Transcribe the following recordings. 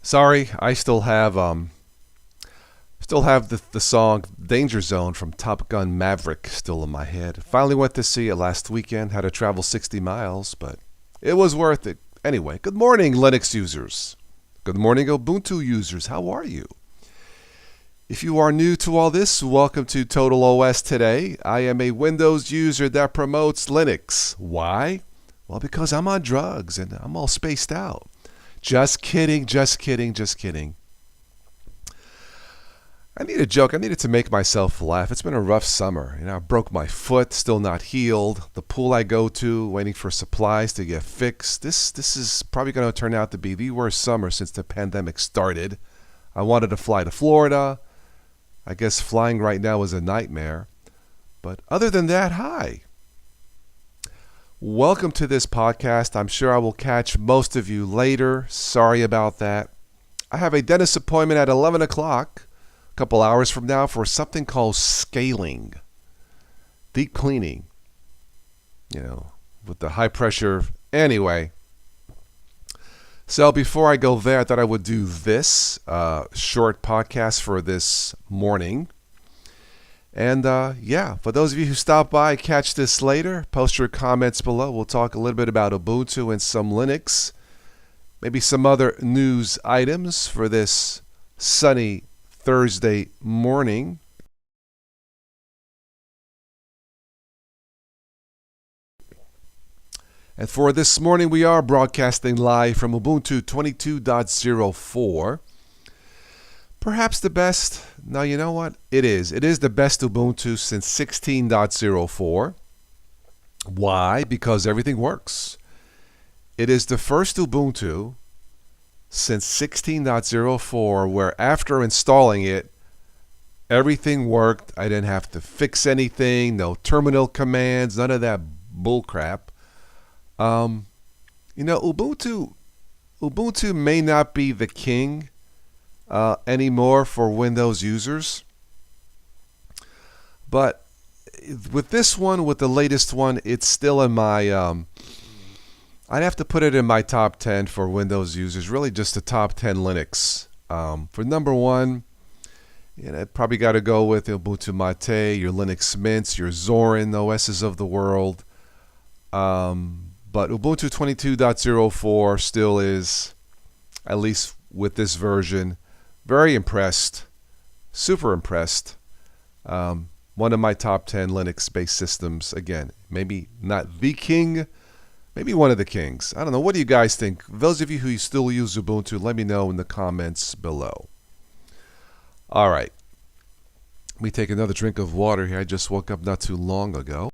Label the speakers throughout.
Speaker 1: Sorry, I still have the song Danger Zone from Top Gun Maverick still in my head. Finally went to see it last weekend. Had to travel 60 miles, but it was worth it. Anyway, good morning, Linux users. Good morning, Ubuntu users. How are you? If you are new to all this, welcome to Total OS Today. I am a Windows user that promotes Linux. Why? Well, because I'm on drugs and I'm all spaced out. Just kidding, just kidding, just kidding. I need a joke. I needed to make myself laugh. It's been a rough summer. I broke my foot, still not healed. The pool I go to, waiting for supplies to get fixed. This is probably going to turn out to be the worst summer since the pandemic started. I wanted to fly to Florida. I guess flying right now is a nightmare. But other than that, hi. Welcome to this podcast. I'm sure I will catch most of you later. Sorry about that. I have a dentist appointment at 11 o'clock. Couple hours from now for something called scaling, deep cleaning, with the high pressure. Anyway, so before I go there, I thought I would do this short podcast for this morning. And for those of you who stop by, catch this later, post your comments below. We'll talk a little bit about Ubuntu and some Linux, maybe some other news items for this sunny Thursday morning. And for this morning, we are broadcasting live from Ubuntu 22.04. Perhaps the best. Now, you know what? It is. It is the best Ubuntu since 16.04. Why? Because everything works. It is the first Ubuntu since 16.04 where after installing it, everything worked. I didn't have to fix anything, no terminal commands, none of that bullcrap. Ubuntu may not be the king anymore for Windows users. But with this one, with the latest one, it's still in my I'd have to put it in my top 10 for Windows users, really just the top 10 Linux. For number one, probably got to go with Ubuntu Mate, your Linux Mints, your Zorin OSs of the world. But Ubuntu 22.04 still is, at least with this version, very impressed, super impressed. One of my top 10 Linux-based systems. Again, maybe not the king, maybe one of the kings. I don't know. What do you guys think? Those of you who still use Ubuntu, let me know in the comments below. All right. Let me take another drink of water here. I just woke up not too long ago.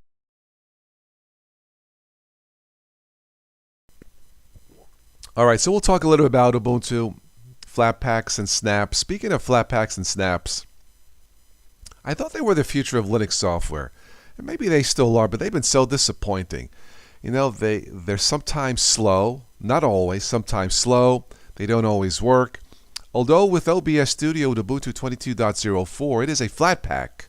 Speaker 1: All right, so we'll talk a little bit about Ubuntu, Flatpaks, and snaps. Speaking of Flatpaks and snaps, I thought they were the future of Linux software. And maybe they still are, but they've been so disappointing. They're sometimes slow, not always, sometimes slow. They don't always work. Although with OBS Studio with Ubuntu 22.04, it is a Flatpak.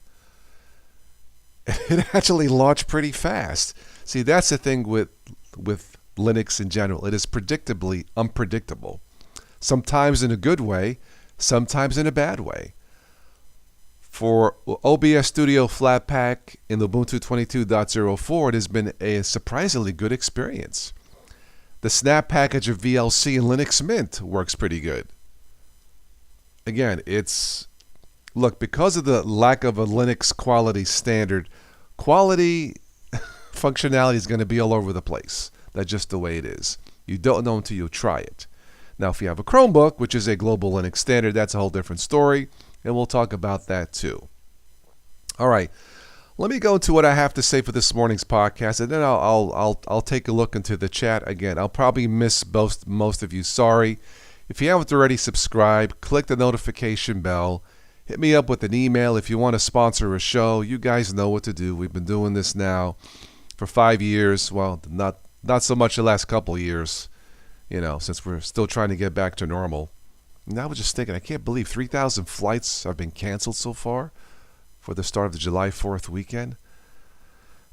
Speaker 1: It actually launched pretty fast. See, that's the thing with Linux in general. It is predictably unpredictable. Sometimes in a good way, sometimes in a bad way. For OBS Studio Flatpak in Ubuntu 22.04, it has been a surprisingly good experience. The snap package of VLC and Linux Mint works pretty good. Again, because of the lack of a Linux quality standard, quality functionality is going to be all over the place. That's just the way it is. You don't know until you try it. Now, if you have a Chromebook, which is a global Linux standard, that's a whole different story. And we'll talk about that too. All right, let me go into what I have to say for this morning's podcast, and then I'll take a look into the chat again. I'll probably miss most of you. Sorry. If you haven't already subscribed, click the notification bell. Hit me up with an email if you want to sponsor a show. You guys know what to do. We've been doing this now for 5 years. Well, not so much the last couple of years, since we're still trying to get back to normal. And I was just thinking, I can't believe 3,000 flights have been canceled so far for the start of the July 4th weekend.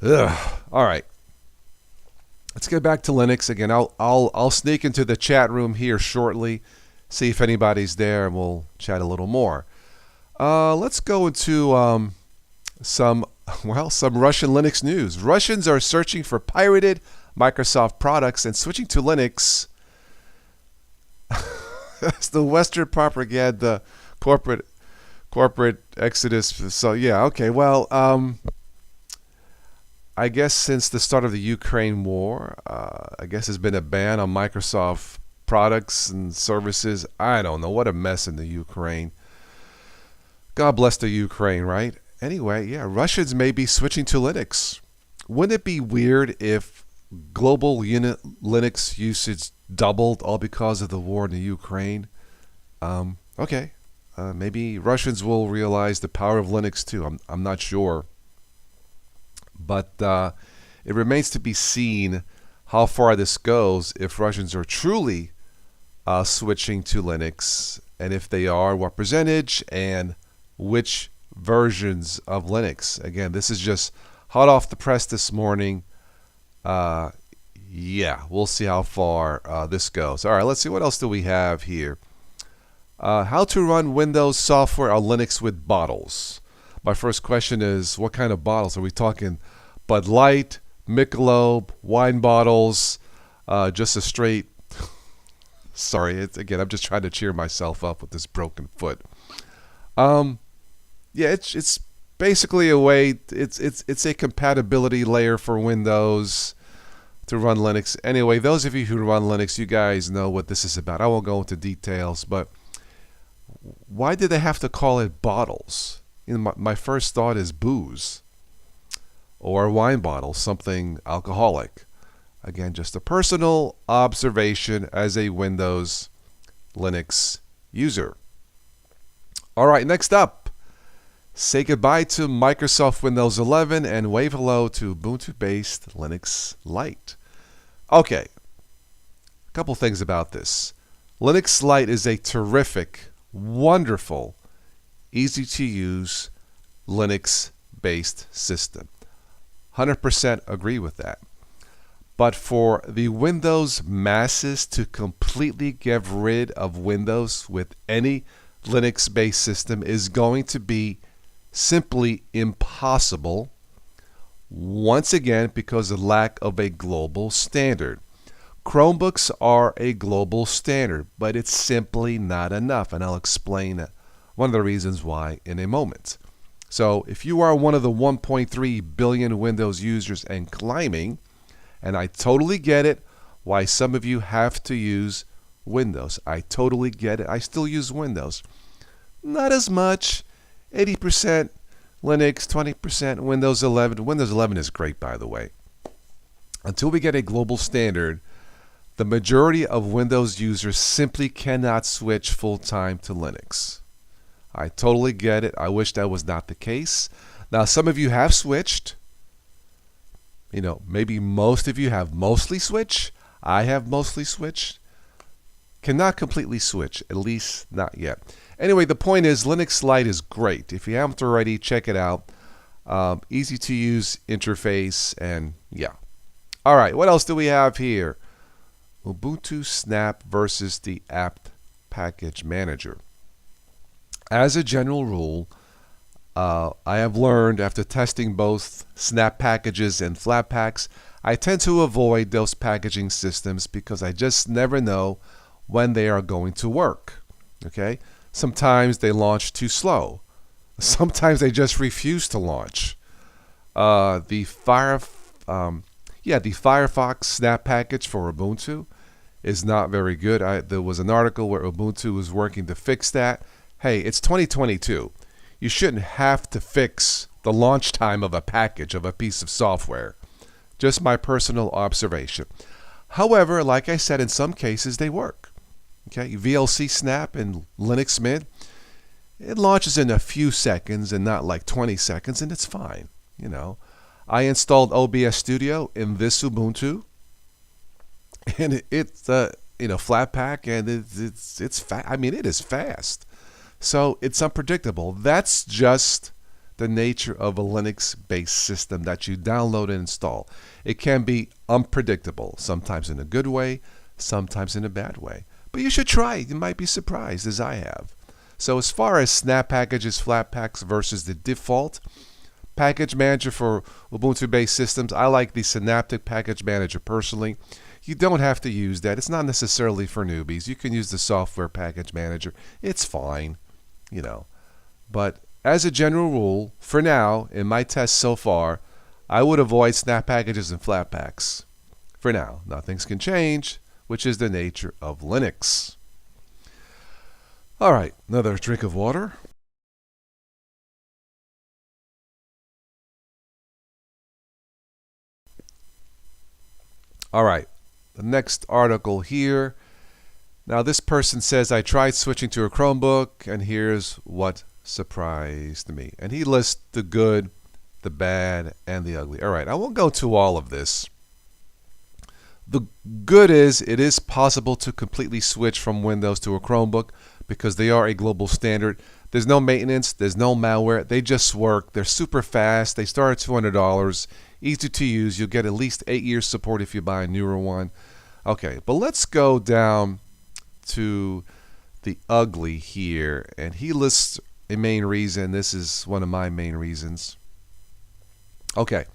Speaker 1: Ugh. All right. Let's get back to Linux again. I'll sneak into the chat room here shortly, see if anybody's there, and we'll chat a little more. Let's go into some Russian Linux news. Russians are searching for pirated Microsoft products and switching to Linux. That's the Western propaganda corporate exodus. So yeah, okay. Well, I guess since the start of the Ukraine war, I guess there's been a ban on Microsoft products and services. I don't know. What a mess in the Ukraine. God bless the Ukraine, right? Anyway, yeah, Russians may be switching to Linux. Wouldn't it be weird if global unit Linux usage doubled all because of the war in the Ukraine? Okay. Maybe Russians will realize the power of Linux too. I'm not sure. But it remains to be seen how far this goes if Russians are truly switching to Linux, and if they are, what percentage and which versions of Linux. Again, this is just hot off the press this morning. Yeah, we'll see how far this goes. All right, let's see. What else do we have here? How to run Windows software on Linux with bottles. My first question is, what kind of bottles? Are we talking Bud Light, Michelob, wine bottles, just a straight... Sorry, again, I'm just trying to cheer myself up with this broken foot. Yeah, it's basically a way, it's a compatibility layer for Windows to run Linux. Anyway, those of you who run Linux, you guys know what this is about. I won't go into details, but why did they have to call it bottles? You know, my first thought is booze or wine bottle, something alcoholic. Again, just a personal observation as a Windows Linux user. All right, next up, say goodbye to Microsoft Windows 11 and wave hello to Ubuntu-based Linux Lite. Okay, a couple things about this. Linux Lite is a terrific, wonderful, easy-to-use Linux-based system. 100% agree with that. But for the Windows masses to completely get rid of Windows with any Linux-based system is going to be simply impossible, once again because of the lack of a global standard. Chromebooks are a global standard, but it's simply not enough, and I'll explain one of the reasons why in a moment. So if you are one of the 1.3 billion Windows users and climbing, and I totally get it why some of you have to use Windows. I totally get it. I still use Windows. Not as much. 80% Linux, 20% Windows 11. Windows 11 is great, by the way. Until we get a global standard, the majority of Windows users simply cannot switch full-time to Linux. I totally get it. I wish that was not the case. Now, some of you have switched. You know, maybe most of you have mostly switched. I have mostly switched. Cannot completely switch, at least not yet. Anyway, the point is Linux Lite is great. If you haven't already, check it out. Easy to use interface, and yeah. All right, what else do we have here? Ubuntu Snap versus the apt package manager. As a general rule, I have learned after testing both Snap packages and Flatpaks, I tend to avoid those packaging systems because I just never know when they are going to work. Okay? Sometimes they launch too slow. Sometimes they just refuse to launch. The Firefox Snap package for Ubuntu is not very good. There was an article where Ubuntu was working to fix that. Hey, it's 2022. You shouldn't have to fix the launch time of a package, of a piece of software. Just my personal observation. However, like I said, in some cases they work. Okay, VLC Snap and Linux Mint, it launches in a few seconds and not like 20 seconds, and it's fine. You know, I installed OBS Studio in this Ubuntu, and it's Flatpak, and it's fast. I mean, it is fast. So it's unpredictable. That's just the nature of a Linux-based system that you download and install. It can be unpredictable, sometimes in a good way, sometimes in a bad way. But you should try it. You might be surprised, as I have. So as far as snap packages, Flatpaks versus the default package manager for Ubuntu-based systems, I like the Synaptic Package Manager personally. You don't have to use that. It's not necessarily for newbies. You can use the Software Package Manager. It's fine, you know. But as a general rule, for now, in my tests so far, I would avoid snap packages and Flatpaks. For now, now things can change, which is the nature of Linux. All right, another drink of water. All right, the next article here. Now this person says, I tried switching to a Chromebook, and here's what surprised me. And he lists the good, the bad, and the ugly. All right, I won't go to all of this. The good is it is possible to completely switch from Windows to a Chromebook because they are a global standard. There's no maintenance, there's no malware, they just work. They're super fast, they start at $200, easy to use. You'll get at least 8 years support if you buy a newer one. Okay, but let's go down to the ugly here, and he lists a main reason. This is one of my main reasons. Okay.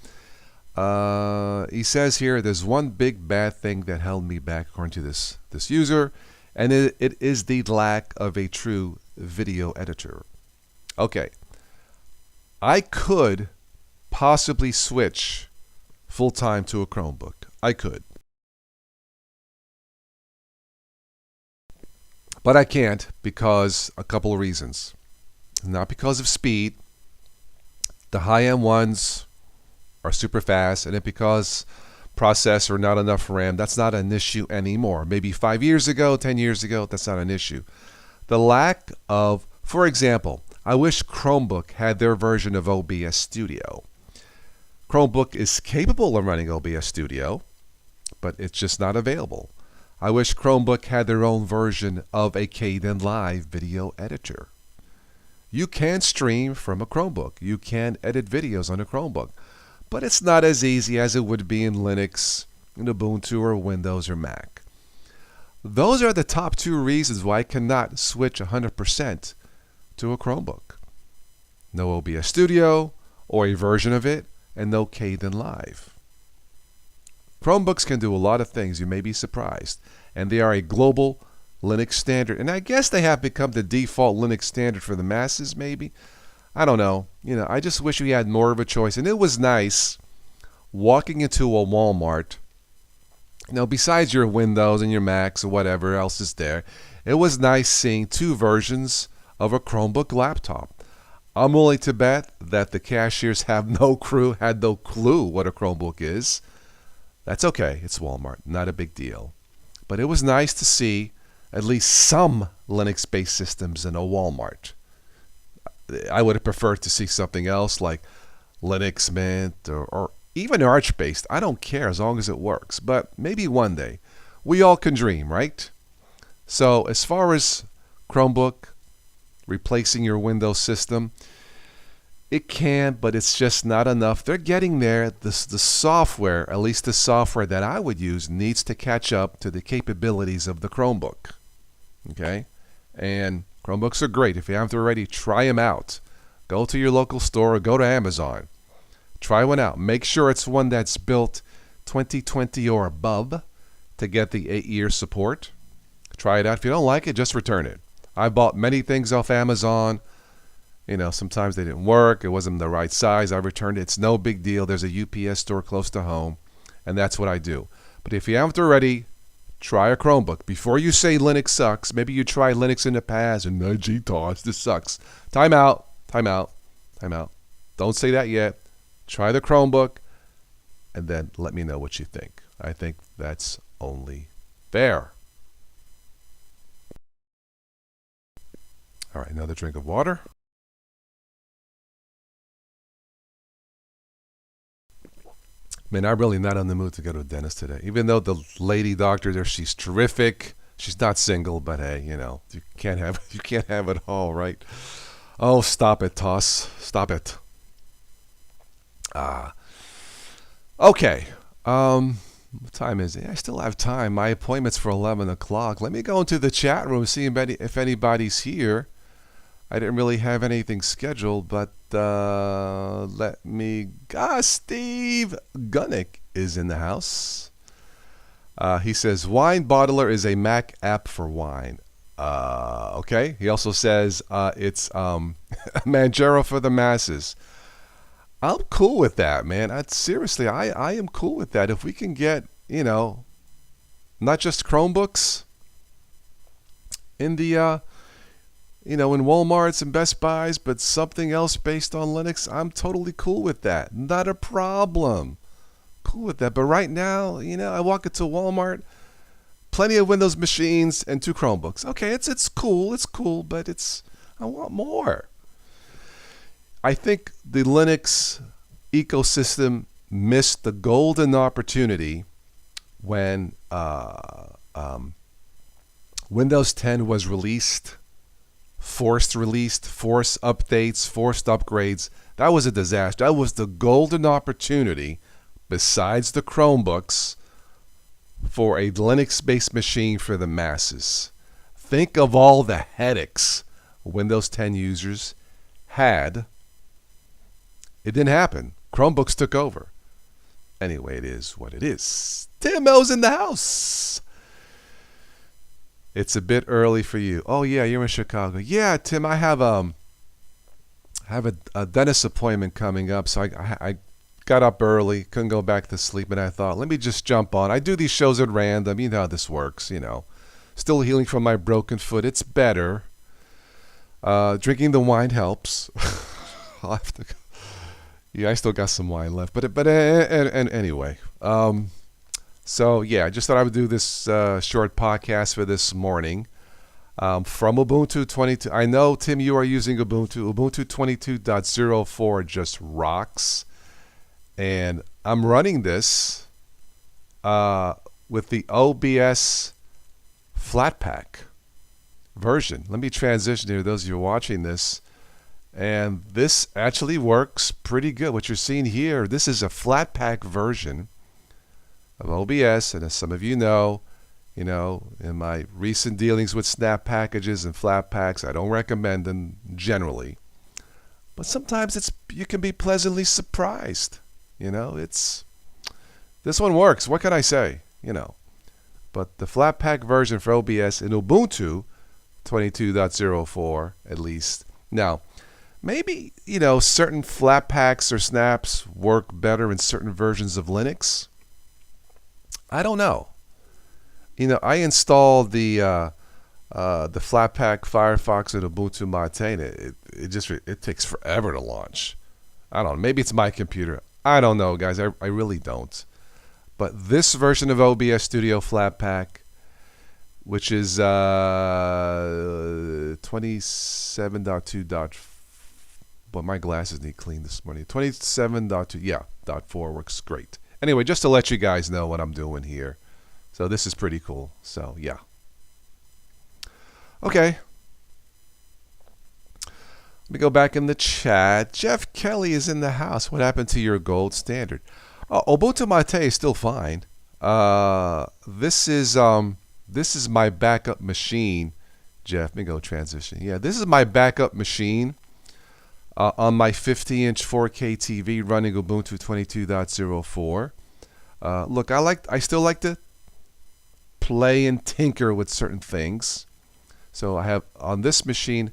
Speaker 1: He says here, there's one big bad thing that held me back, according to this user, and it is the lack of a true video editor. Okay, I could possibly switch full-time to a Chromebook. I could. But I can't because a couple of reasons. Not because of speed. The high-end ones are super fast, and because processor, not enough RAM, that's not an issue anymore. Maybe 5 years ago, 10 years ago, that's not an issue. The lack of, for example, I wish Chromebook had their version of OBS Studio. Chromebook is capable of running OBS Studio, but it's just not available. I wish Chromebook had their own version of a Kdenlive video editor. You can stream from a Chromebook. You can edit videos on a Chromebook. But it's not as easy as it would be in Linux, in Ubuntu, or Windows, or Mac. Those are the top two reasons why I cannot switch 100% to a Chromebook. No OBS Studio, or a version of it, and no Kdenlive. Chromebooks can do a lot of things, you may be surprised. And they are a global Linux standard. And I guess they have become the default Linux standard for the masses, maybe. I don't know. You know, I just wish we had more of a choice. And it was nice walking into a Walmart. You know, besides your Windows and your Macs or whatever else is there, it was nice seeing two versions of a Chromebook laptop. I'm willing to bet that the cashiers had no clue what a Chromebook is. That's okay. It's Walmart. Not a big deal. But it was nice to see at least some Linux-based systems in a Walmart. I would have preferred to see something else like Linux Mint or even Arch-based. I don't care as long as it works. But maybe one day. We all can dream, right? So as far as Chromebook replacing your Windows system, it can, but it's just not enough. They're getting there. The software, at least the software that I would use, needs to catch up to the capabilities of the Chromebook. Okay? And Chromebooks are great. If you haven't already, try them out. Go to your local store or go to Amazon. Try one out. Make sure it's one that's built 2020 or above to get the 8-year support. Try it out. If you don't like it, just return it. I bought many things off Amazon. You know, sometimes they didn't work. It wasn't the right size. I returned it. It's no big deal. There's a UPS store close to home, and that's what I do. But if you haven't already, try a Chromebook. Before you say Linux sucks, maybe you tried Linux in the past and GTOS, this sucks. Time out, time out, time out. Don't say that yet. Try the Chromebook, and then let me know what you think. I think that's only fair. All right, another drink of water. Man, I'm really not in the mood to go to a dentist today. Even though the lady doctor there, she's terrific. She's not single, but hey, you know, you can't have it all, right? Oh, stop it, Toss. Stop it. Okay. What time is it? I still have time. My appointment's for 11 o'clock. Let me go into the chat room, see if anybody's here. I didn't really have anything scheduled, but let me... Steve Gunnick is in the house. He says, Wine Bottler is a Mac app for wine. Okay. He also says it's Manjaro for the masses. I'm cool with that, man. Seriously, I am cool with that. If we can get, not just Chromebooks in the, in Walmarts and Best Buys, but something else based on Linux, I'm totally cool with that. Not a problem. Cool with that. But right now, I walk into Walmart, plenty of Windows machines and 2 Chromebooks. Okay, it's cool, but I want more. I think the Linux ecosystem missed the golden opportunity when Windows 10 was released, forced updates, forced upgrades. That was a disaster. That was the golden opportunity, besides the Chromebooks, for a Linux-based machine for the masses. Think of all the headaches Windows 10 users had. It didn't happen. Chromebooks took over. Anyway, it is what it is. Tim O's in the house. It's a bit early for you. Oh, yeah, you're in Chicago. Yeah, Tim, I have a dentist appointment coming up, so I got up early, couldn't go back to sleep, and I thought, let me just jump on. I do these shows at random. You know how this works, Still healing from my broken foot. It's better. Drinking the wine helps. I'll have to... Yeah, I still got some wine left, but anyway. So yeah, I just thought I would do this short podcast for this morning from Ubuntu 22. I know, Tim, you are using Ubuntu. Ubuntu 22.04 just rocks, and I'm running this with the OBS Flatpak version. Let me transition here. Those of you watching this. And this actually works pretty good. What you're seeing here, this is a Flatpak version of OBS. And as some of you know, in my recent dealings with snap packages and Flatpaks, I don't recommend them generally. But sometimes you can be pleasantly surprised. This one works. What can I say? But the Flatpak version for OBS in Ubuntu 22.04 at least. Now, maybe, certain Flatpaks or snaps work better in certain versions of Linux. I don't know. I installed the Flatpak Firefox and Ubuntu Mate. It takes forever to launch. I don't know. Maybe it's my computer. I don't know, guys. I really don't. But this version of OBS Studio Flatpak, which is 27.2. But my glasses need clean this morning. 27.2, yeah, .4 works great. Anyway, just to let you guys know what I'm doing here. So this is pretty cool. So, yeah. Okay. Let me go back in the chat. Jeff Kelly is in the house. What happened to your gold standard? Ubuntu Mate is still fine. This is my backup machine. Jeff, let me go transition. Yeah, this is my backup machine. On my 50-inch 4K TV running Ubuntu 22.04. Look, I still like to play and tinker with certain things. So I have on this machine,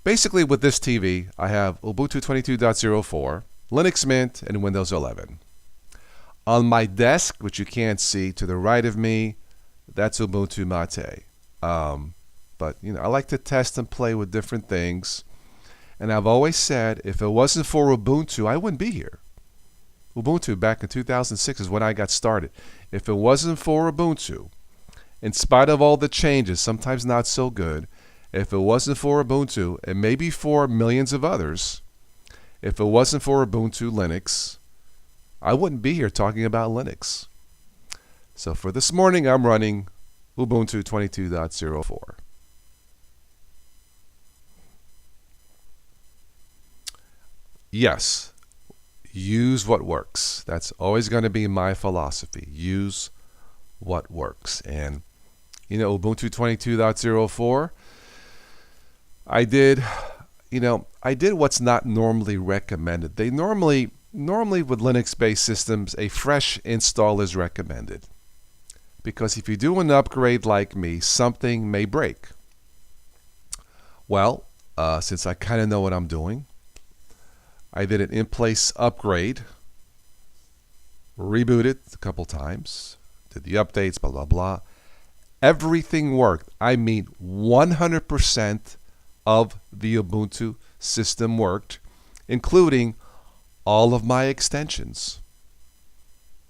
Speaker 1: basically with this TV, I have Ubuntu 22.04, Linux Mint, and Windows 11. On my desk, which you can't see to the right of me, that's Ubuntu Mate. But I like to test and play with different things. And I've always said, if it wasn't for Ubuntu, I wouldn't be here. Ubuntu back in 2006 is when I got started. If it wasn't for Ubuntu, in spite of all the changes, sometimes not so good, if it wasn't for Ubuntu, and maybe for millions of others, if it wasn't for Ubuntu Linux, I wouldn't be here talking about Linux. So for this morning, I'm running Ubuntu 22.04. Yes, use what works. That's always going to be my philosophy. Use what works. And Ubuntu 22.04, I did what's not normally recommended. They normally with Linux-based systems, a fresh install is recommended. Because if you do an upgrade like me, something may break. Well, since I kind of know what I'm doing, I did an in-place upgrade, rebooted a couple times, did the updates, blah, blah, blah. Everything worked. I mean, 100% of the Ubuntu system worked, including all of my extensions,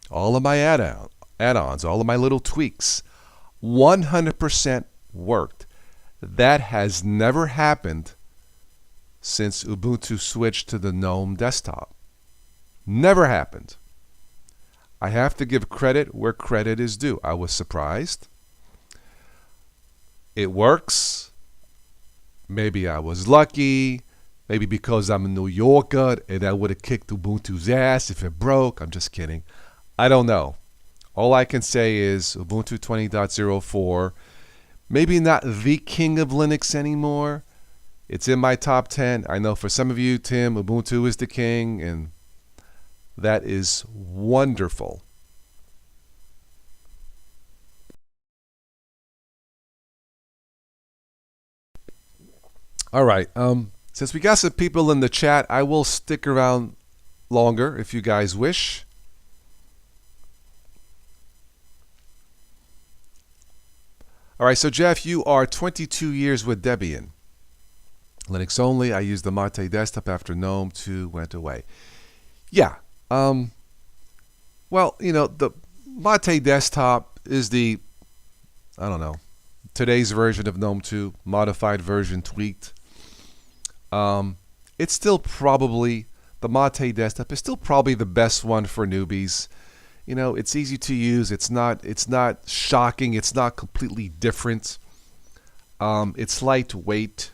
Speaker 1: all of my add-ons, all of my little tweaks. 100% worked. That has never happened since Ubuntu switched to the GNOME desktop. Never happened. I have to give credit where credit is due. I was surprised. It works. Maybe I was lucky. Maybe because I'm a New Yorker and I would have kicked Ubuntu's ass if it broke. I'm just kidding. I don't know. All I can say is Ubuntu 20.04, maybe not the king of Linux anymore. It's in my top 10. I know for some of you, Tim, Ubuntu is the king, and that is wonderful. All right. Since we got some people in the chat, I will stick around longer if you guys wish. All right, so Jeff, you are 22 years with Debian. Linux only. I used the Mate desktop after GNOME 2 went away. Yeah. Well, the Mate desktop is the, I don't know, today's version of GNOME 2, modified version, tweaked. It's still probably, the Mate desktop is still probably the best one for newbies. It's easy to use. It's not shocking. It's not completely different. It's lightweight.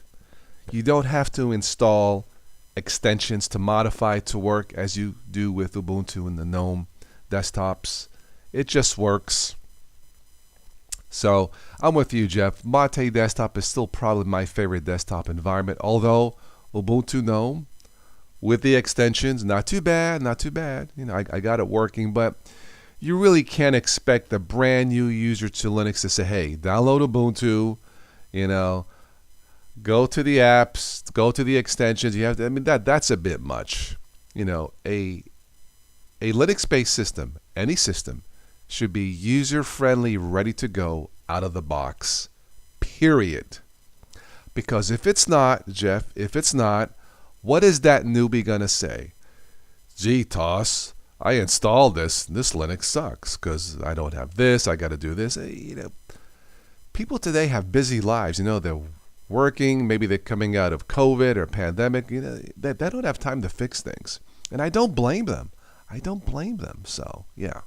Speaker 1: You don't have to install extensions to modify it to work as you do with Ubuntu and the GNOME desktops. It just works. So I'm with you, Jeff. Mate desktop is still probably my favorite desktop environment, although Ubuntu GNOME with the extensions, not too bad, not too bad. I got it working, but you really can't expect a brand new user to Linux to say, hey, download Ubuntu, go to the apps, go to the extensions. You have to, that's a bit much. A Linux-based system, any system, should be user-friendly, ready to go out of the box, period. Because if it's not, Jeff, what is that newbie going to say? Gee, Toss, I installed this Linux sucks because I don't have this, I got to do this. People today have busy lives. They're working, maybe they're coming out of COVID or pandemic. They don't have time to fix things. And I don't blame them. So, yeah.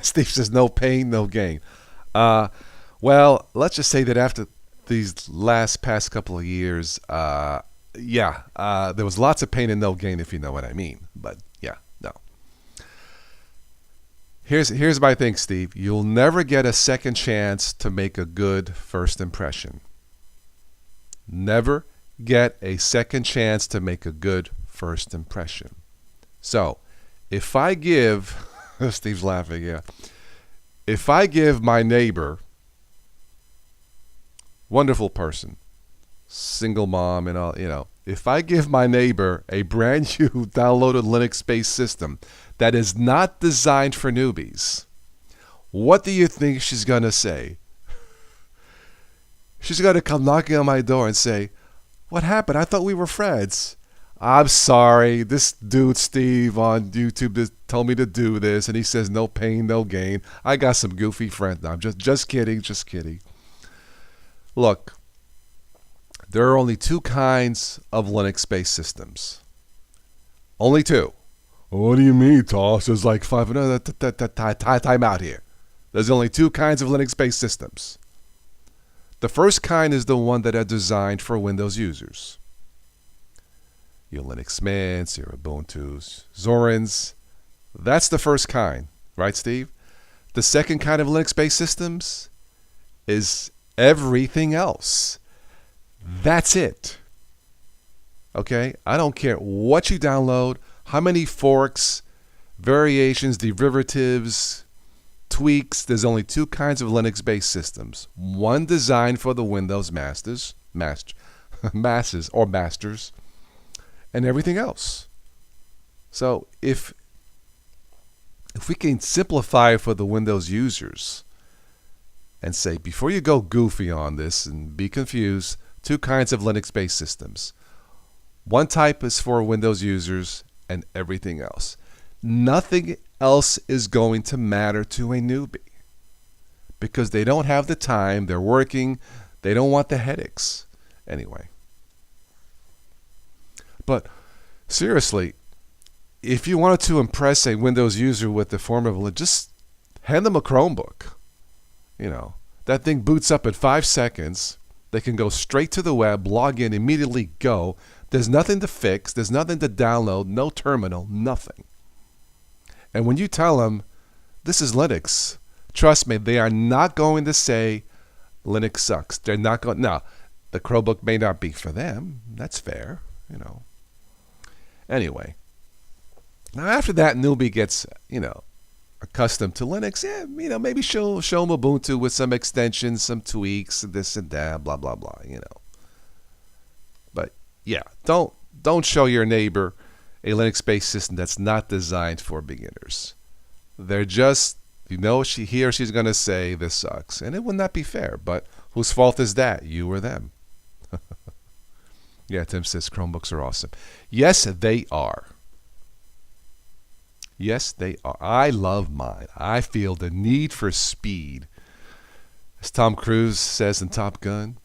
Speaker 1: Steve says, no pain, no gain. Well, let's just say that after these past couple of years, there was lots of pain and no gain, if you know what I mean. But yeah, no. Here's my thing, Steve. You'll never get a second chance to make a good first impression. Never get a second chance to make a good first impression. So, if I give, Steve's laughing, yeah. If I give my neighbor, wonderful person, single mom and all, if I give my neighbor a brand new downloaded Linux-based system that is not designed for newbies, what do you think she's going to say? She's going to come knocking on my door and say, what happened? I thought we were friends. I'm sorry. This dude, Steve, on YouTube told me to do this, and he says no pain, no gain. I got some goofy friends. No, I'm just kidding. Look, there are only two kinds of Linux-based systems. Only two. What do you mean, Toss? There's like five. No, time out here. There's only two kinds of Linux-based systems. The first kind is the one that are designed for Windows users. Your Linux Mints, your Ubuntu's, Zorins. That's the first kind, right, Steve? The second kind of Linux-based systems is everything else. That's it. Okay? I don't care what you download, how many forks, variations, derivatives, tweaks. There's only two kinds of Linux-based systems. One designed for the Windows masses, and everything else. So if we can simplify it for the Windows users and say, before you go goofy on this and be confused, two kinds of Linux-based systems. One type is for Windows users and everything else. Nothing else is going to matter to a newbie because they don't have the time, they're working, they don't want the headaches. Anyway. But seriously, if you wanted to impress a Windows user with the form of, just hand them a Chromebook. You know, that thing boots up in 5 seconds. They can go straight to the web, log in, immediately go. There's nothing to fix. There's nothing to download. No terminal, nothing. And when you tell them, this is Linux, trust me, they are not going to say Linux sucks. They're not going. Now, the Chromebook may not be for them. That's fair, you know. Anyway, now after that newbie gets, accustomed to Linux, maybe show them Ubuntu with some extensions, some tweaks, this and that, blah, blah, blah, But yeah, don't show your neighbor a Linux-based system that's not designed for beginners. They're just, he or she's going to say this sucks. And it would not be fair, but whose fault is that? You or them? Yeah, Tim says Chromebooks are awesome. Yes, they are. Yes, they are. I love mine. I feel the need for speed. As Tom Cruise says in Top Gun.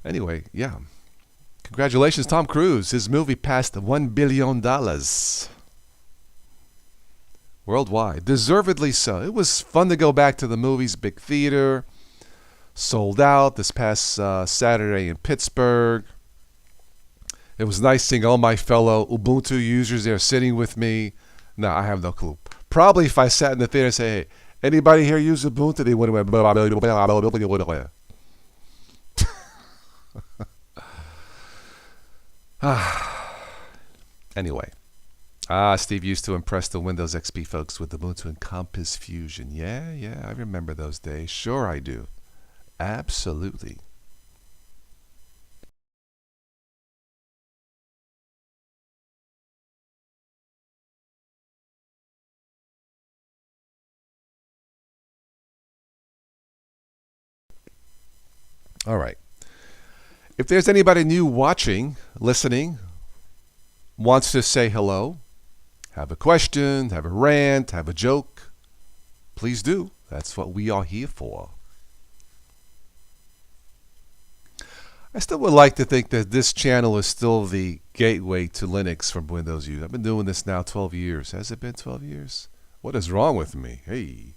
Speaker 1: Anyway, yeah. Congratulations, Tom Cruise. His movie passed $1 billion. Worldwide. Deservedly so. It was fun to go back to the movies. Big theater. Sold out this past Saturday in Pittsburgh. It was nice seeing all my fellow Ubuntu users there sitting with me. No, I have no clue. Probably if I sat in the theater and say, hey, anybody here use Ubuntu? They would have went blah, blah, blah, blah. Anyway. Steve used to impress the Windows XP folks with Ubuntu and Compass Fusion. Yeah, I remember those days. Sure I do. Absolutely. All right. If there's anybody new watching, listening, wants to say hello, have a question, have a rant, have a joke, please do. That's what we are here for. I still would like to think that this channel is still the gateway to Linux from Windows U. I've been doing this now 12 years. Has it been 12 years? What is wrong with me? Hey.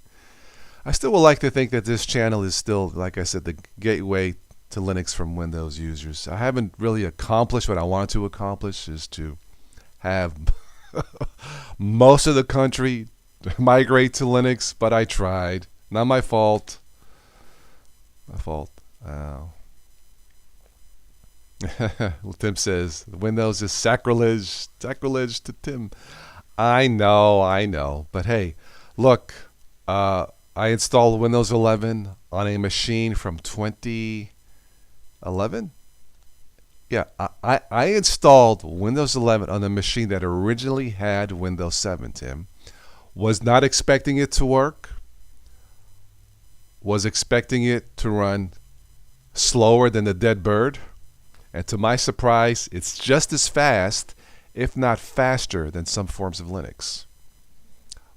Speaker 1: I still would like to think that this channel is still, like I said, the gateway to Linux from Windows users. I haven't really accomplished what I wanted to accomplish, is to have most of the country migrate to Linux, but I tried. Not my fault. My fault. Tim says, Windows is sacrilege. Sacrilege to Tim. I know. But hey, look, I installed Windows 11 on a machine from 2011. Yeah, I installed Windows 11 on a machine that originally had Windows 7, Tim. Was not expecting it to work. Was expecting it to run slower than the dead bird. And to my surprise, it's just as fast, if not faster, than some forms of Linux.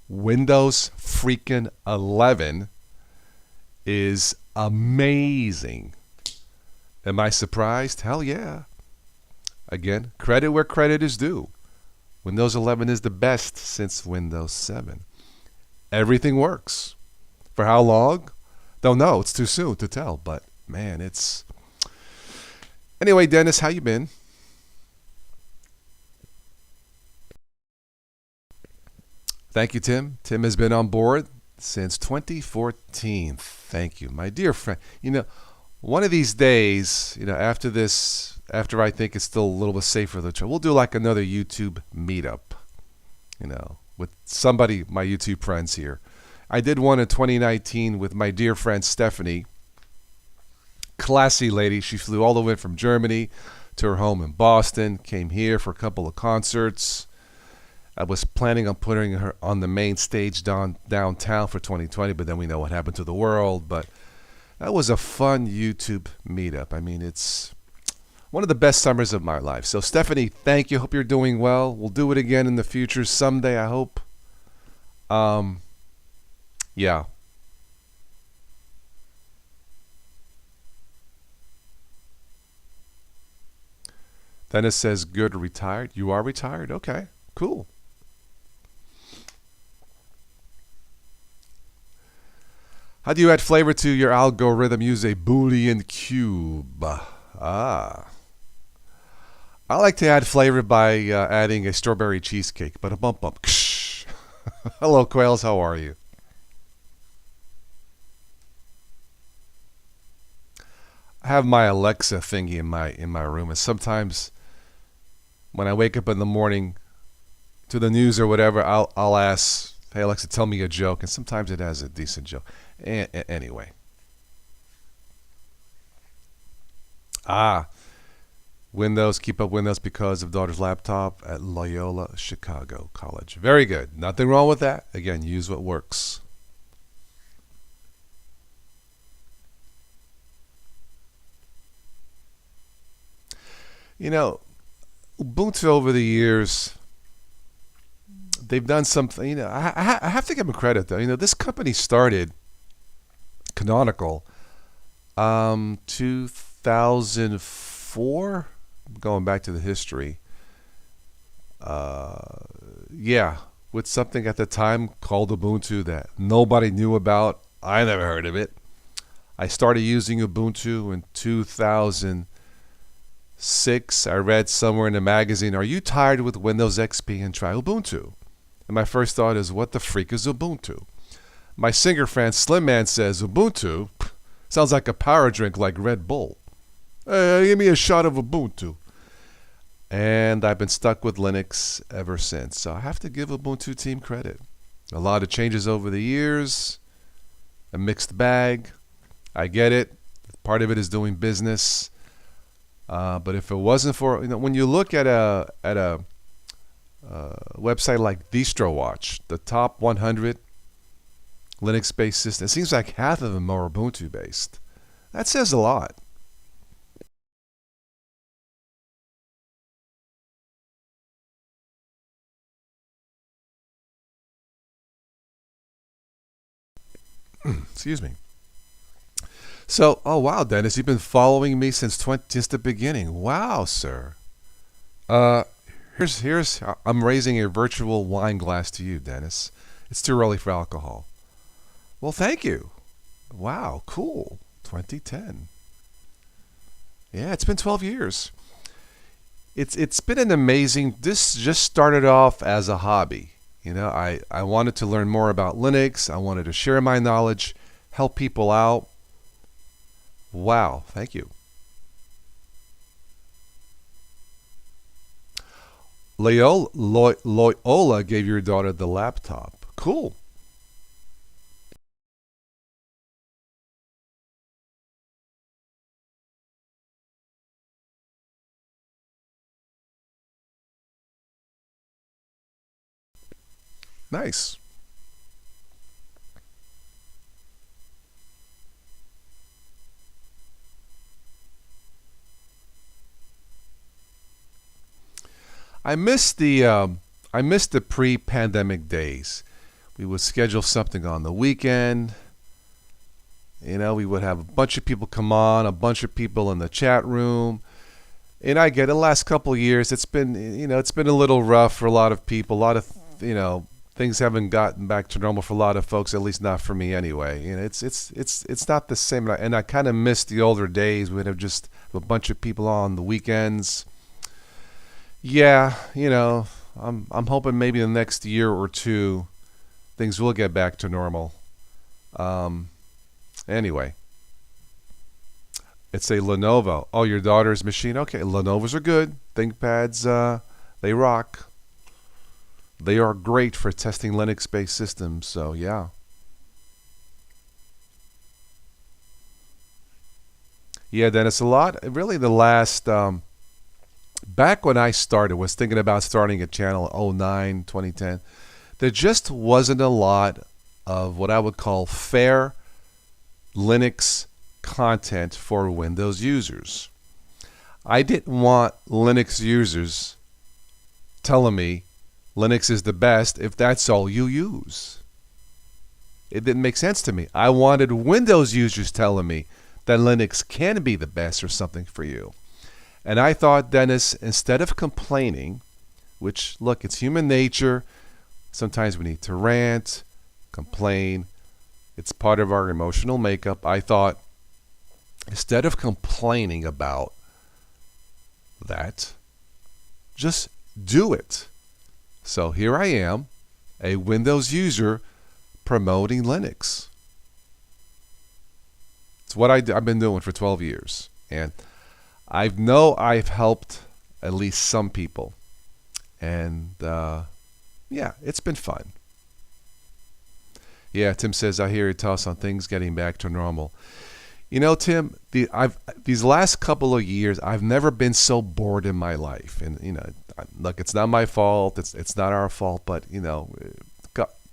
Speaker 1: Windows freaking 11 is amazing. Am I surprised? Hell yeah. Again, credit where credit is due. Windows 11 is the best since Windows 7. Everything works. For how long? Don't know. It's too soon to tell. But man, it's anyway. Dennis, how you been? Thank you, Tim. Tim has been on board since 2014. Thank you, my dear friend. One of these days, after this, after I think it's still a little bit safer to try, we'll do like another YouTube meetup, with somebody, my YouTube friends here. I did one in 2019 with my dear friend Stephanie. Classy lady. She flew all the way from Germany to her home in Boston, came here for a couple of concerts. I was planning on putting her on the main stage downtown for 2020, but then we know what happened to the world. But that was a fun YouTube meetup. I mean, it's one of the best summers of my life. So, Stephanie, thank you. Hope you're doing well. We'll do it again in the future someday, I hope. Yeah. Dennis says, good, retired. You are retired? Okay, cool. How do you add flavor to your algorithm? Use a Boolean cube. I like to add flavor by adding a strawberry cheesecake. But a bump bump. Hello, Quails. How are you? I have my Alexa thingy in my room, and sometimes when I wake up in the morning to the news or whatever, I'll ask, "Hey Alexa, tell me a joke," and sometimes it has a decent joke. Anyway. Windows, keep up Windows because of daughter's laptop at Loyola Chicago College. Very good. Nothing wrong with that. Again, use what works. Ubuntu over the years, they've done something. I have to give them credit though. This company started Canonical 2004, going back to the history. Yeah, with something at the time called Ubuntu that nobody knew about. I never heard of it. I started using Ubuntu in 2006. I read somewhere in a magazine, "Are you tired with Windows XP and try Ubuntu?" And my first thought is, what the freak is Ubuntu? My singer friend Slim Man says, Ubuntu sounds like a power drink like Red Bull. Give me a shot of Ubuntu. And I've been stuck with Linux ever since. So I have to give Ubuntu team credit. A lot of changes over the years, a mixed bag. I get it. Part of it is doing business. But if it wasn't for, when you look at a website like DistroWatch, the top 100 Linux-based systems, it seems like half of them are Ubuntu-based. That says a lot. Excuse me. So, oh wow, Dennis, you've been following me since the beginning. Wow, sir. Uh, here's I'm raising a virtual wine glass to you, Dennis. It's too early for alcohol. Well, thank you. Wow, cool. 2010. Yeah, it's been 12 years. It's been an amazing. This just started off as a hobby. I wanted to learn more about Linux. I wanted to share my knowledge, help people out. Wow, thank you. Loyola gave your daughter the laptop. Cool. Nice. I miss the pre-pandemic days. We would schedule something on the weekend. We would have a bunch of people come on, a bunch of people in the chat room. And the last couple of years, it's been a little rough for a lot of people. A lot of, things haven't gotten back to normal for a lot of folks, at least not for me anyway. It's not the same, and I kind of miss the older days. We'd have just a bunch of people on the weekends. Yeah, I'm hoping maybe in the next year or two things will get back to normal. Um, anyway, it's a Lenovo. Oh, your daughter's machine. Okay, Lenovo's are good. ThinkPads, they rock. They are great for testing Linux-based systems. So yeah. Yeah, Dennis, a lot. Really, the last back when I started, was thinking about starting a channel 09, 2010. There just wasn't a lot of what I would call fair Linux content for Windows users. I didn't want Linux users telling me Linux is the best if that's all you use. It didn't make sense to me. I wanted Windows users telling me that Linux can be the best or something for you. And I thought, Dennis, instead of complaining, which, look, it's human nature. Sometimes we need to rant, complain. It's part of our emotional makeup. I thought, instead of complaining about that, just do it. So here I am, a Windows user promoting Linux. It's what I've been doing for 12 years. And I know I've helped at least some people. And yeah, it's been fun. Yeah, Tim says, I hear your toss on things getting back to normal. Tim, these last couple of years, I've never been so bored in my life. And, look, it's not my fault. It's not our fault. But,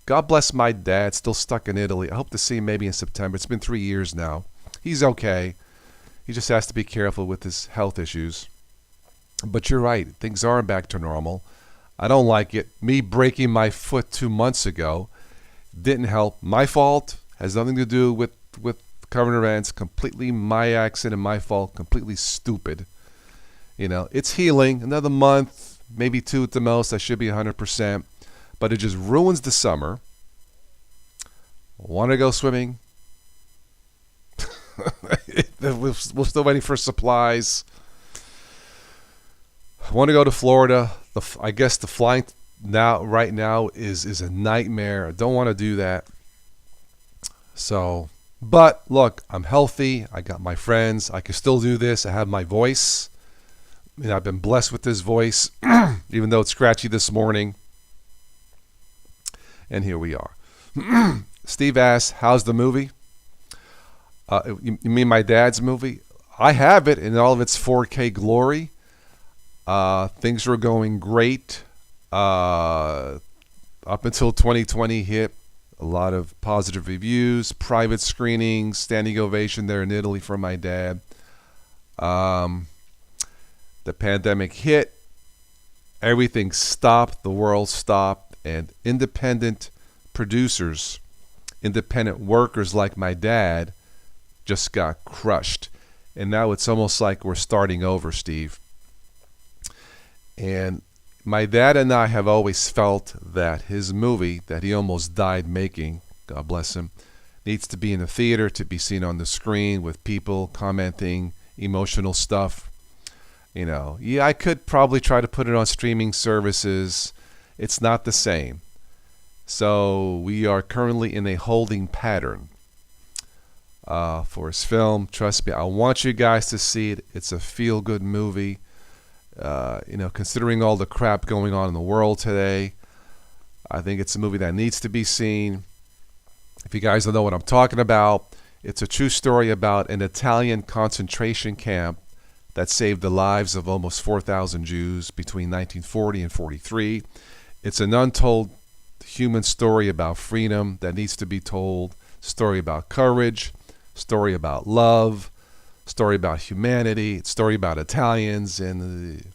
Speaker 1: God bless my dad, still stuck in Italy. I hope to see him maybe in September. It's been 3 years now. He's okay. He just has to be careful with his health issues. But you're right. Things aren't back to normal. I don't like it. Me breaking my foot 2 months ago didn't help. My fault. Has nothing to do with current events. Completely my accident and my fault. Completely stupid. It's healing. Another month, maybe 2 at the most. I should be 100%. But it just ruins the summer. Want to go swimming? We're still waiting for supplies. I want to go to Florida. I guess the flying right now is a nightmare. I don't want to do that. So, but look, I'm healthy. I got my friends. I can still do this. I have my voice. I've been blessed with this voice, even though it's scratchy this morning. And here we are. Steve asks, how's the movie? You mean my dad's movie? I have it in all of its 4K glory. Things were going great up until 2020 hit. A lot of positive reviews, private screenings, standing ovation there in Italy for my dad. The pandemic hit. Everything stopped. The world stopped. And independent producers, independent workers like my dad just got crushed. And now it's almost like we're starting over, Steve. And my dad and I have always felt that his movie that he almost died making, God bless him, needs to be in the theater, to be seen on the screen with people commenting emotional stuff. Yeah, I could probably try to put it on streaming services. It's not the same. So we are currently in a holding pattern for his film. Trust me, I want you guys to see it. It's a feel-good movie. Considering all the crap going on in the world today, I think it's a movie that needs to be seen. If you guys don't know what I'm talking about, it's a true story about an Italian concentration camp that saved the lives of almost 4,000 Jews between 1940 and 43. It's an untold human story about freedom that needs to be told. Story about courage. Story about love. Story about humanity. Story about Italians. And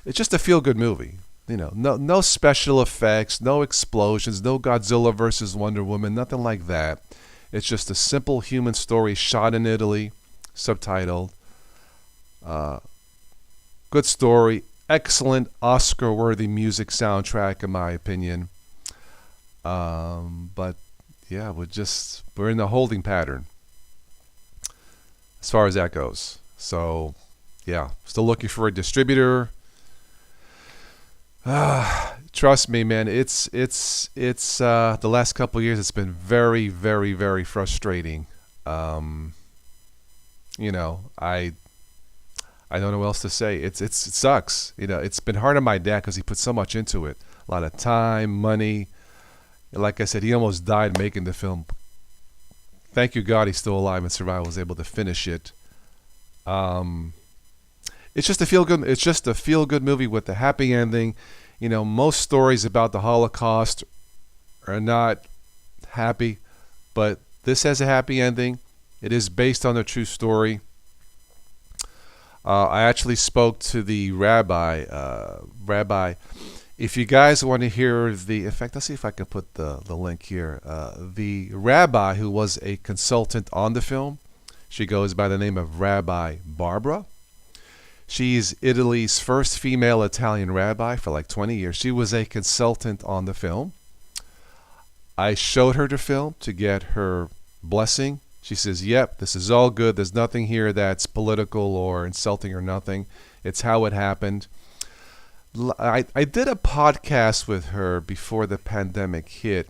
Speaker 1: it's just a feel-good movie. No special effects, no explosions, no Godzilla versus Wonder Woman, nothing like that. It's just a simple human story shot in Italy, subtitled. Good story. Excellent Oscar-worthy music soundtrack, in my opinion. But yeah, we're in the holding pattern as far as that goes. So yeah, still looking for a distributor. Trust me, man. It's the last couple of years. It's been very, very, very frustrating. Um, I don't know what else to say. It sucks. It's been hard on my dad because he put so much into it, a lot of time, money. Like I said, he almost died making the film. Thank you God he's still alive and survived. Was able to finish it. Um, it's just a feel good. It's just a feel good movie with a happy ending. Most stories about the Holocaust are not happy, but this has a happy ending. It is based on a true story. I actually spoke to the rabbi. If you guys want to hear in fact, let's see if I can put the link here. The rabbi who was a consultant on the film, she goes by the name of Rabbi Barbara. She's Italy's first female Italian rabbi for like 20 years. She was a consultant on the film. I showed her the film to get her blessing. She says, yep, this is all good. There's nothing here that's political or insulting or nothing. It's how it happened. I did a podcast with her before the pandemic hit.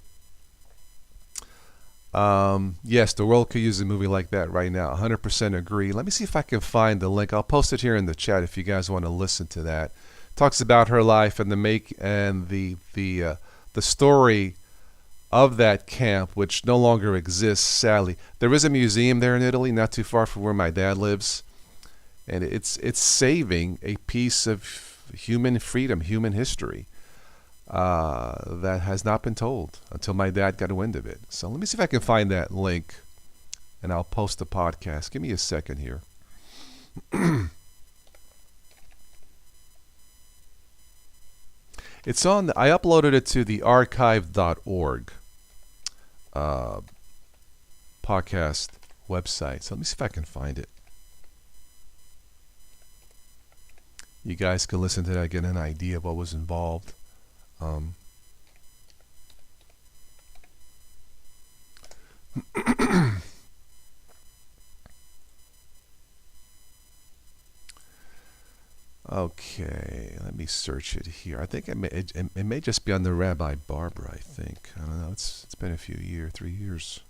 Speaker 1: Yes, the world could use a movie like that right now. 100% agree. Let me see if I can find the link. I'll post it here in the chat if you guys want to listen to that. Talks about her life and the story of that camp, which no longer exists, sadly. There is a museum there in Italy, not too far from where my dad lives, and it's saving a piece of human freedom, human history that has not been told until my dad got wind of it. So let me see if I can find that link, and I'll post the podcast. Give me a second here. It's on. I uploaded it to the archive.org podcast website. So let me see if I can find it. You guys can listen to that, get an idea of what was involved. Okay, let me search it here. I think it may just be on the Rabbi Barbara, I think. I don't know. It's been a few years, 3 years.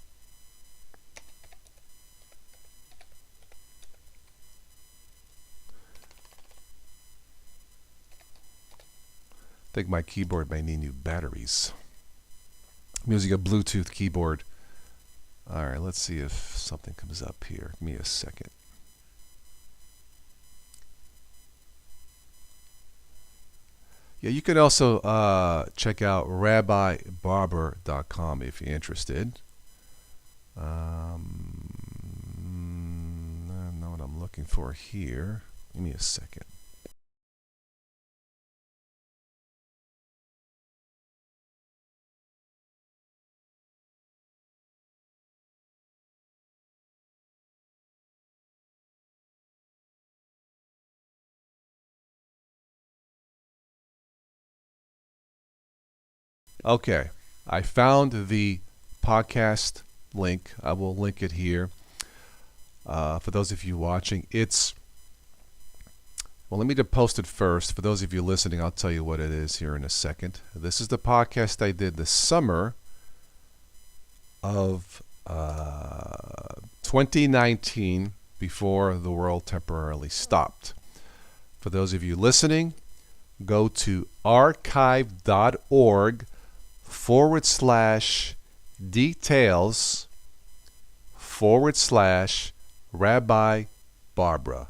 Speaker 1: I think my keyboard may need new batteries. I'm using a Bluetooth keyboard. All right, let's see if something comes up here. Give me a second. Yeah, you can also check out rabbibarber.com if you're interested. I don't know what I'm looking for here. Give me a second. Okay, I found the podcast link. I will link it here for those of you watching. Well, let me just post it first. For those of you listening, I'll tell you what it is here in a second. This is the podcast I did the summer of 2019 before the world temporarily stopped. For those of you listening, go to archive.org/details/Rabbi Barbara.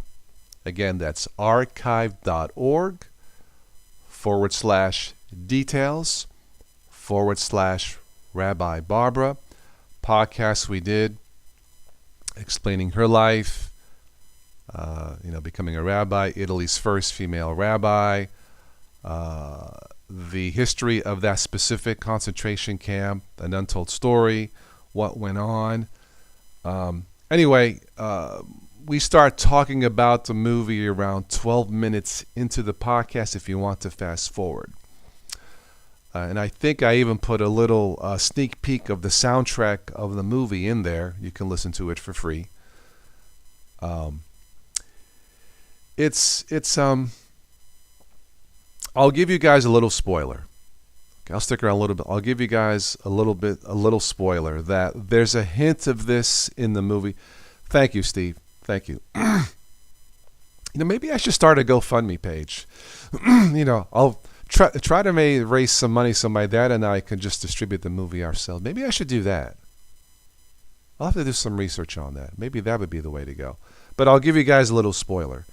Speaker 1: Again, that's archive.org/details/Rabbi Barbara. Podcast we did explaining her life, becoming a rabbi, Italy's first female rabbi, the history of that specific concentration camp, an untold story, what went on. Anyway, we start talking about the movie around 12 minutes into the podcast if you want to fast forward. And I think I even put a little sneak peek of the soundtrack of the movie in there. You can listen to it for free. Um, it's I'll give you guys a little spoiler. Okay, I'll stick around a little bit. I'll give you guys a little spoiler that there's a hint of this in the movie. Thank you, Steve. Thank you. Maybe I should start a GoFundMe page. I'll try to raise some money so my dad and I can just distribute the movie ourselves. Maybe I should do that. I'll have to do some research on that. Maybe that would be the way to go. But I'll give you guys a little spoiler.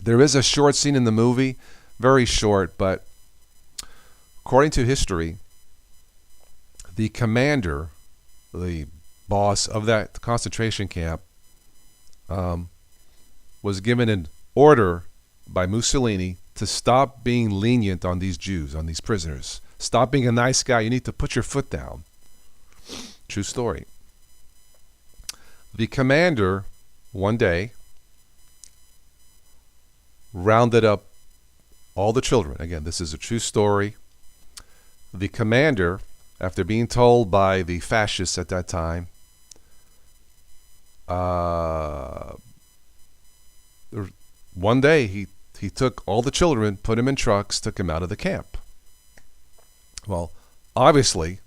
Speaker 1: There is a short scene in the movie, very short, but according to history, the commander, the boss of that concentration camp, was given an order by Mussolini to stop being lenient on these Jews, on these prisoners. Stop being a nice guy. You need to put your foot down. True story. The commander, one day, rounded up all the children. Again, this is a true story. The commander, after being told by the fascists at that time, one day he took all the children, put them in trucks, took them out of the camp. Well, obviously,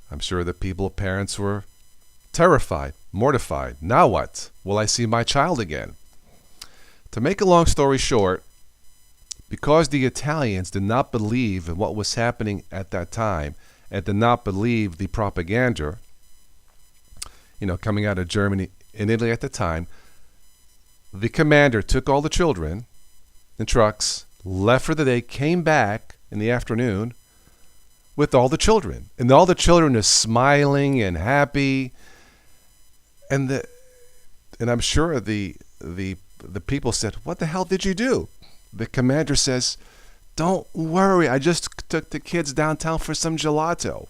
Speaker 1: I'm sure the parents were terrified, mortified. Now what? Will I see my child again? To make a long story short, because the Italians did not believe in what was happening at that time and did not believe the propaganda, coming out of Germany and Italy at the time, the commander took all the children in trucks, left for the day, came back in the afternoon with all the children. And all the children are smiling and happy. And I'm sure the people said, "What the hell did you do?" The commander says, "Don't worry, I just took the kids downtown for some gelato."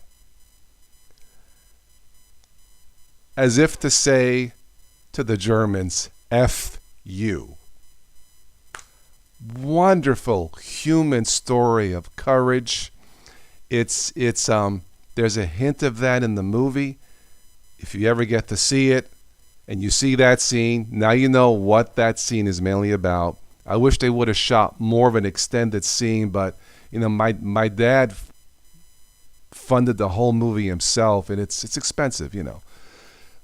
Speaker 1: As if to say to the Germans, F you. Wonderful human story of courage. It's there's a hint of that in the movie. If you ever get to see it and you see that scene, now you know what that scene is mainly about. I wish they would have shot more of an extended scene, but my dad funded the whole movie himself, and it's expensive,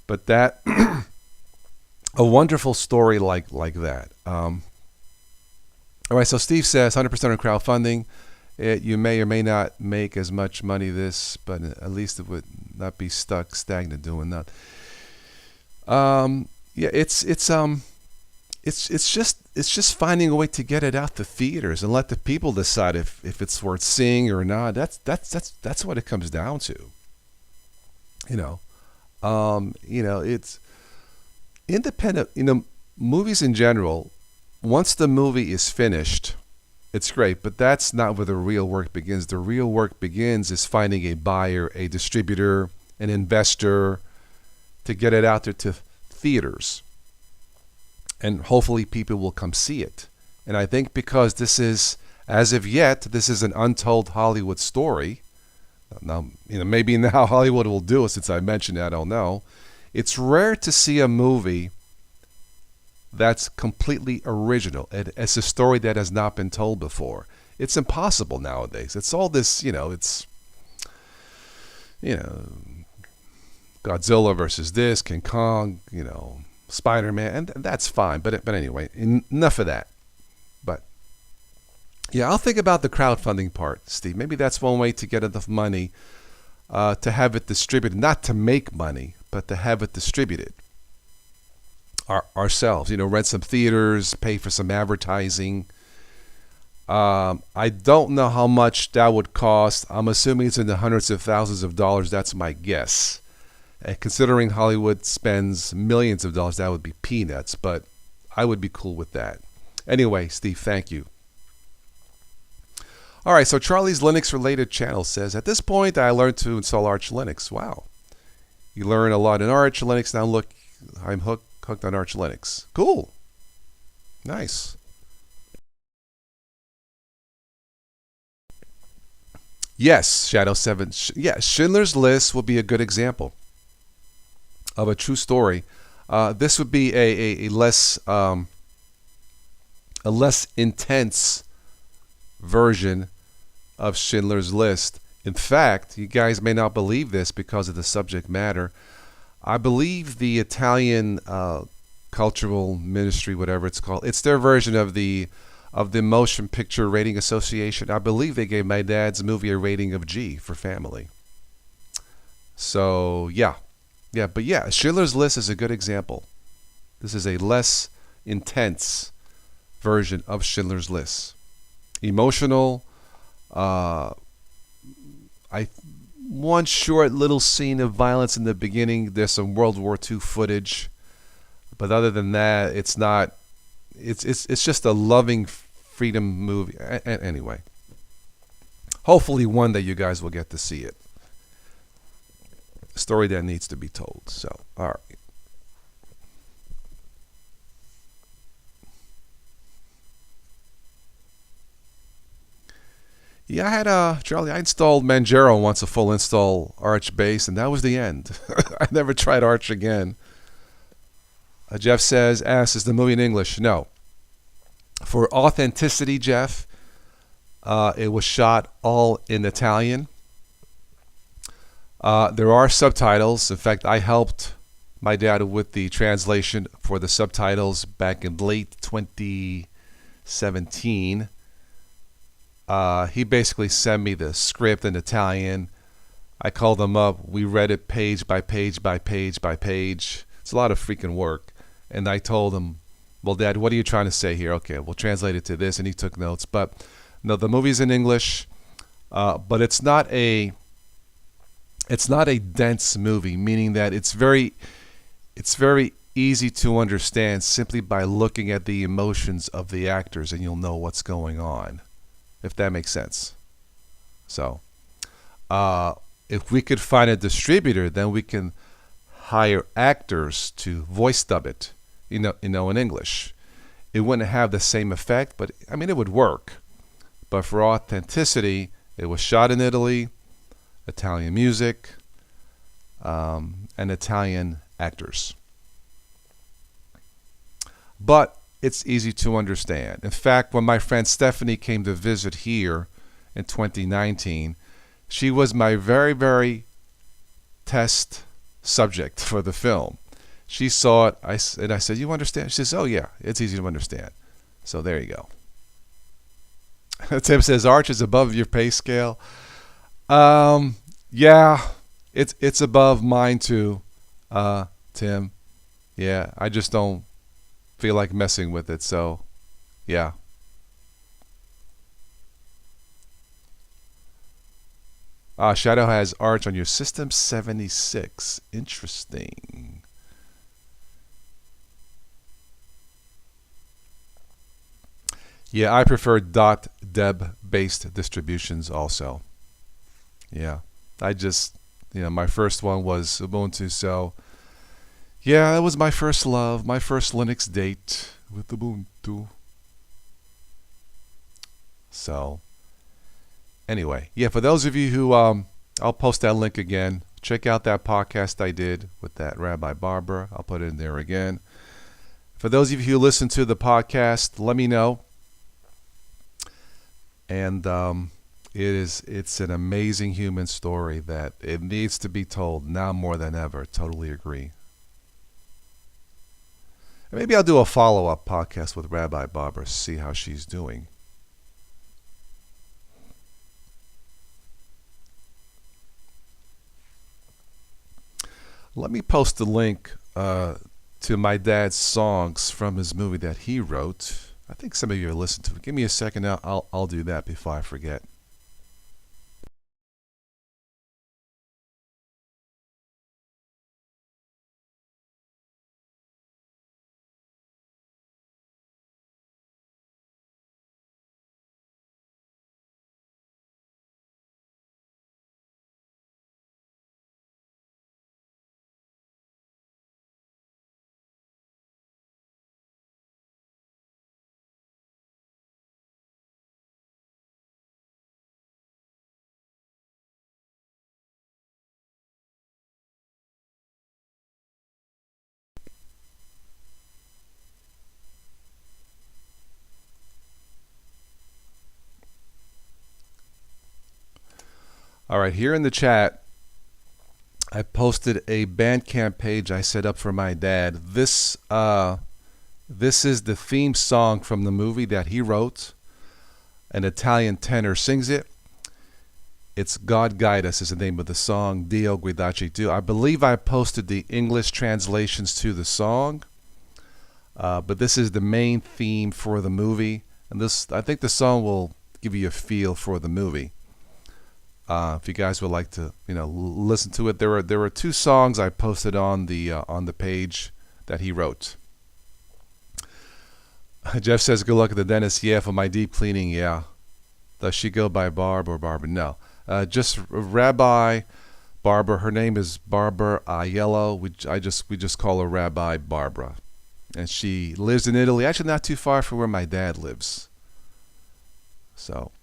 Speaker 1: But that a wonderful story like that. All right, so Steve says 100% on crowdfunding. You may or may not make as much money but at least it would not be stuck stagnant doing that. It's just finding a way to get it out to theaters and let the people decide if it's worth seeing or not. That's what it comes down to. It's independent. Movies in general, once the movie is finished, it's great, but that's not where the real work begins. The real work begins is finding a buyer, a distributor, an investor to get it out there to theaters. And hopefully people will come see it. And I think because this is, as of yet, this is an untold Hollywood story. Now, maybe now Hollywood will do it since I mentioned it, I don't know. It's rare to see a movie that's completely original. It's a story that has not been told before. It's impossible nowadays. It's all this, it's, Godzilla versus this, King Kong, Spider-Man, and that's fine. But anyway, enough of that. But yeah, I'll think about the crowdfunding part, Steve. Maybe that's one way to get enough money to have it distributed, not to make money, but to have it distributed ourselves. Rent some theaters, pay for some advertising. I don't know how much that would cost. I'm assuming it's in the hundreds of thousands of dollars. That's my guess. And considering Hollywood spends millions of dollars, that would be peanuts, but I would be cool with that. Anyway, Steve, thank you. All right, so Charlie's Linux-related channel says, at this point, I learned to install Arch Linux. Wow. You learn a lot in Arch Linux. Now look, I'm hooked on Arch Linux. Cool. Nice. Yes, Shadow 7. Yes, Schindler's List will be a good example of a true story. This would be a less intense version of Schindler's List. In fact, you guys may not believe this because of the subject matter. I believe the Italian cultural ministry, whatever it's called, it's their version of the Motion Picture Rating Association. I believe they gave my dad's movie a rating of G for family. So but yeah, Schindler's List is a good example. This is a less intense version of Schindler's List. Emotional. I One short little scene of violence in the beginning. There's some World War II footage, but other than that, it's not. It's just a loving freedom movie. Anyway, hopefully one day you guys will get to see it. A story that needs to be told. So, all right. Yeah, I had Charlie. I installed Manjaro once, a full install Arch bass, and that was the end. I never tried Arch again. Jeff asks, is the movie in English? No. For authenticity, Jeff, it was shot all in Italian. There are subtitles. In fact, I helped my dad with the translation for the subtitles back in late 2017. He basically sent me the script in Italian. I called him up. We read it page by page by page by page. It's a lot of freaking work. And I told him, well, Dad, what are you trying to say here? Okay, we'll translate it to this. And he took notes. But no, the movie's in English, but it's not a dense movie, meaning that it's very easy to understand simply by looking at the emotions of the actors, and you'll know what's going on, if that makes sense. So, if we could find a distributor, then we can hire actors to voice dub it, in English. It wouldn't have the same effect, but I mean, it would work. But for authenticity, it was shot in Italy, Italian music, and Italian actors. But it's easy to understand. In fact, when my friend Stephanie came to visit here in 2019, she was my very, very test subject for the film. She saw it, and I said, you understand? She says, oh yeah, it's easy to understand. So there you go. Tim says, Arch is above your pay scale. Yeah, it's above mine too, Tim. Yeah, I just don't feel like messing with it, so yeah. Shadow has Arch on your System 76. Interesting. Yeah, I prefer .deb based distributions also. Yeah, I just, my first one was Ubuntu, so yeah, that was my first love, my first Linux date with Ubuntu. So, anyway, yeah, for those of you who, I'll post that link again. Check out that podcast I did with that Rabbi Barbara. I'll put it in there again. For those of you who listen to the podcast, let me know. And it's an amazing human story that it needs to be told now more than ever. Totally agree. And maybe I'll do a follow-up podcast with Rabbi Barbara, see how she's doing. Let me post a link to my dad's songs from his movie that he wrote. I think some of you are listening to it. Give me a second. I'll do that before I forget. All right, here in the chat, I posted a Bandcamp page I set up for my dad. This is the theme song from the movie that he wrote. An Italian tenor sings it. It's God Guide Us is the name of the song, Dio Guidaci Tu. I believe I posted the English translations to the song, but this is the main theme for the movie. And I think the song will give you a feel for the movie. If you guys would like to, listen to it, there were two songs I posted on the page that he wrote. Jeff says, "Good luck at the dentist." Yeah, for my deep cleaning. Yeah. Does she go by Barb or Barbara? No. Just Rabbi Barbara. Her name is Barbara Aiello. We just call her Rabbi Barbara, and she lives in Italy. Actually, not too far from where my dad lives. So,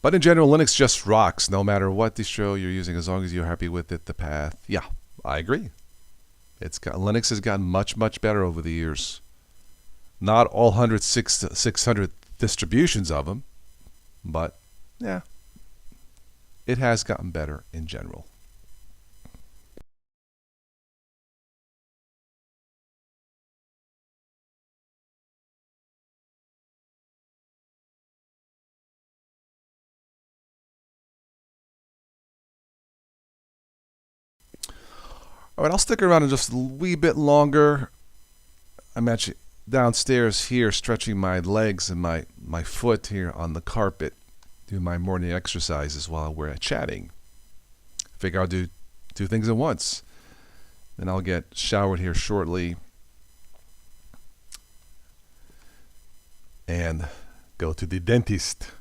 Speaker 1: but in general, Linux just rocks. No matter what distro you're using, as long as you're happy with it, the path. Yeah, I agree. Linux has gotten much better over the years. Not all 600 distributions of them. But, yeah, it has gotten better in general. All right, I'll stick around just a wee bit longer. I'm actually downstairs here stretching my legs and my foot here on the carpet, doing my morning exercises while we're chatting. Figure I'll do two things at once. Then I'll get showered here shortly and go to the dentist.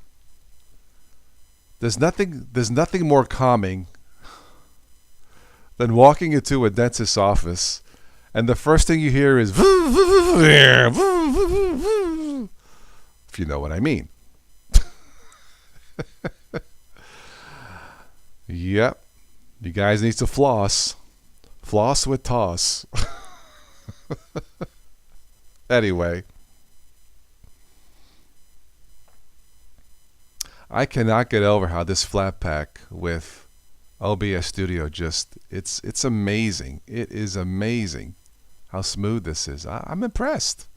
Speaker 1: There's nothing more calming than walking into a dentist's office and the first thing you hear is, if you know what I mean. Yep. You guys need to floss. Floss with toss. Anyway. I cannot get over how this flat pack with OBS Studio it's amazing. It is amazing how smooth this is. I'm impressed.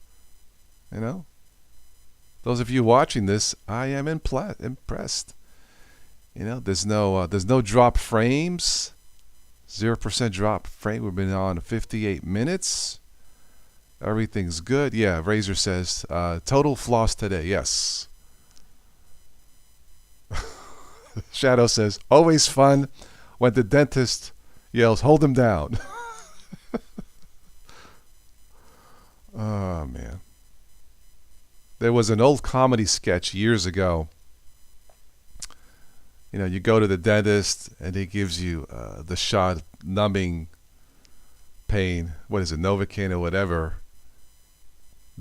Speaker 1: You know? Those of you watching this, I am impressed. You know, there's no drop frames. 0% drop frame. We've been on 58 minutes. Everything's good. Yeah, Razor says, total floss today. Yes. Shadow says, always fun when the dentist yells, hold him down. Oh, man. There was an old comedy sketch years ago. You know, you go to the dentist and he gives you the shot numbing pain. What is it, Novocaine or whatever.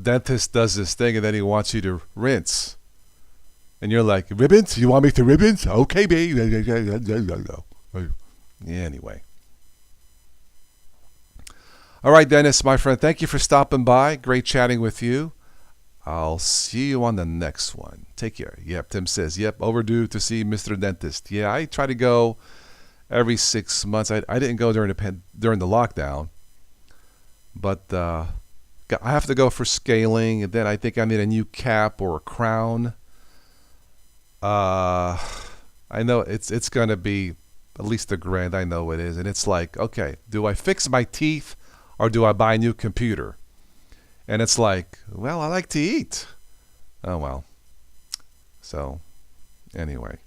Speaker 1: Dentist does this thing and then he wants you to rinse. And you're like, ribbons? You want me to ribbons? Okay, baby. Anyway. All right, Dennis, my friend, thank you for stopping by. Great chatting with you. I'll see you on the next one. Take care. Yep, Tim says, yep, overdue to see Mr. Dentist. Yeah, I try to go every 6 months. I didn't go during the lockdown. But I have to go for scaling, and then I think I need a new cap or a crown. I know it's going to be at least $1,000. I know it is. And it's like, okay, do I fix my teeth or do I buy a new computer? And it's like, well, I like to eat. Oh, well. So, anyway.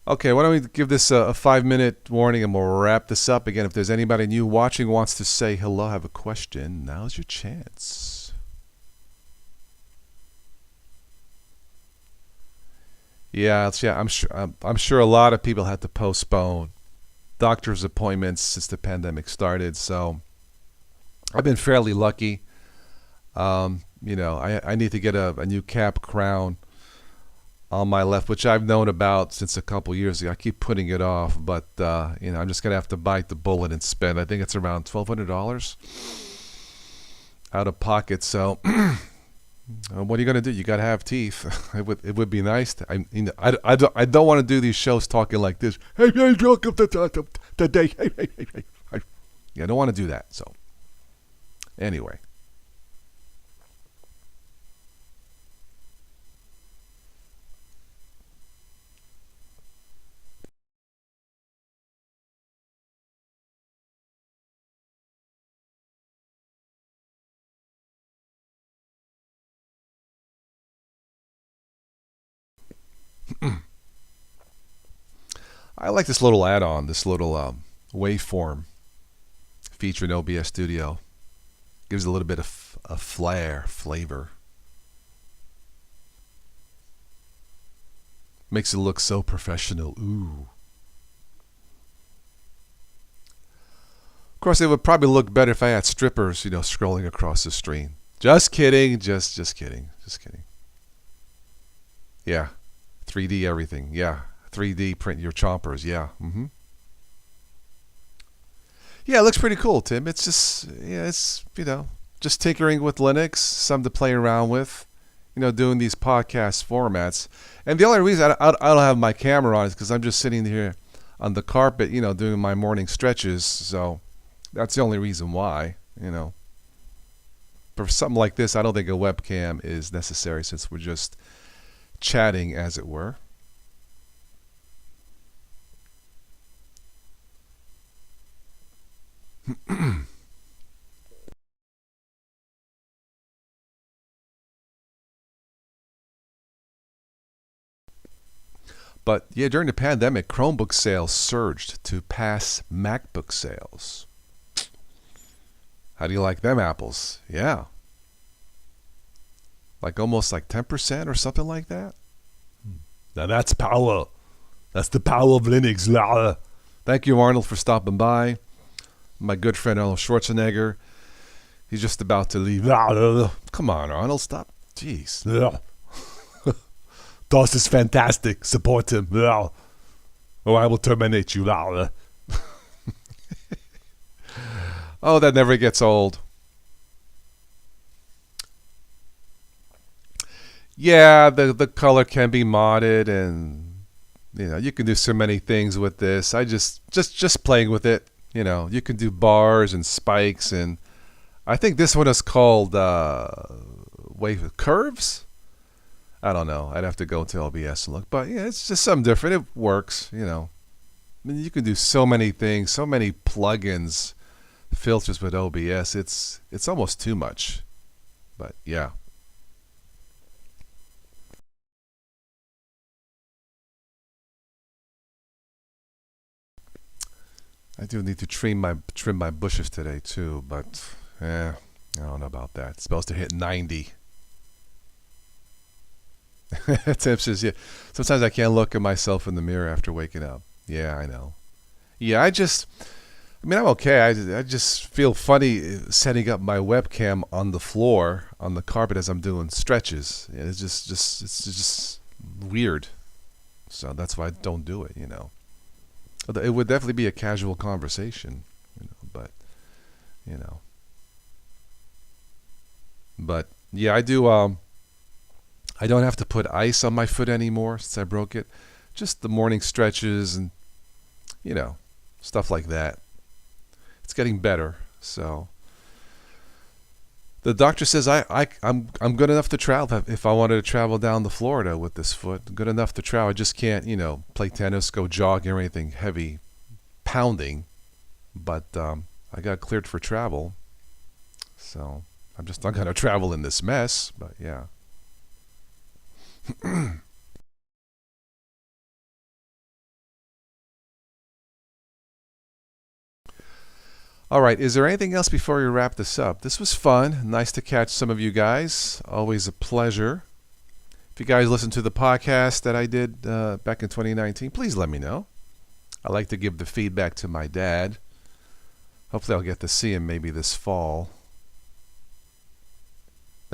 Speaker 1: Okay, why don't we give this a 5-minute warning and we'll wrap this up. Again, if there's anybody new watching wants to say hello, have a question, now's your chance. Yeah, I'm sure a lot of people had to postpone doctor's appointments since the pandemic started. So I've been fairly lucky. I need to get a new cap crown on my left, which I've known about since a couple years ago. I keep putting it off, but I'm just gonna have to bite the bullet and spend. I think it's around $1,200 out of pocket. So, what are you gonna do? You gotta have teeth. It would be nice. I don't want to do these shows talking like this. Hey, welcome to today. Hey. Yeah, I don't want to do that. So, anyway. I like this little add-on, this little waveform featuring OBS Studio. Gives a little bit of a flavor. Makes it look so professional. Ooh. Of course, it would probably look better if I had strippers, scrolling across the screen. Just kidding. Just kidding. Yeah. 3D everything. Yeah. 3D print your chompers. Yeah. Yeah, it looks pretty cool, Tim. It's just, just tinkering with Linux, something to play around with, doing these podcast formats. And the only reason I don't have my camera on is because I'm just sitting here on the carpet, doing my morning stretches. So that's the only reason why, For something like this, I don't think a webcam is necessary since we're just chatting, as it were. But yeah, during the pandemic, Chromebook sales surged to pass MacBook sales. How do you like them apples? Yeah. Almost 10% or something like that? Now that's power. That's the power of Linux. Thank you, Arnold, for stopping by. My good friend Arnold Schwarzenegger. He's just about to leave. Come on, Arnold, stop. Jeez. DOS is fantastic. Support him. Or I will terminate you. Oh, that never gets old. Yeah, the color can be modded, and you can do so many things with this. I just playing with it. You can do bars and spikes, and I think this one is called wave curves. I don't know. I'd have to go to OBS and look, but yeah, it's just something different. It works. I mean, you can do so many things, so many plugins, filters with OBS. It's almost too much, but yeah. I do need to trim my bushes today too, but I don't know about that. It's supposed to hit 90. Tim says, yeah. Sometimes I can't look at myself in the mirror after waking up. Yeah, I know. Yeah, I'm okay. I just feel funny setting up my webcam on the floor, on the carpet as I'm doing stretches. It's just weird. So that's why I don't do it, It would definitely be a casual conversation, but But yeah, I do. I don't have to put ice on my foot anymore since I broke it. Just the morning stretches and stuff like that. It's getting better. So the doctor says I'm good enough to travel. If I wanted to travel down to Florida with this foot, good enough to travel. I just can't play tennis, go jogging or anything heavy pounding. But I got cleared for travel. So I'm just not going to travel in this mess. But yeah. All right, is there anything else before we wrap this up? This was fun. Nice to catch some of you guys. Always a pleasure. If you guys listen to the podcast that I did back in 2019, please let me know. I like to give the feedback to my dad. Hopefully I'll get to see him maybe this fall.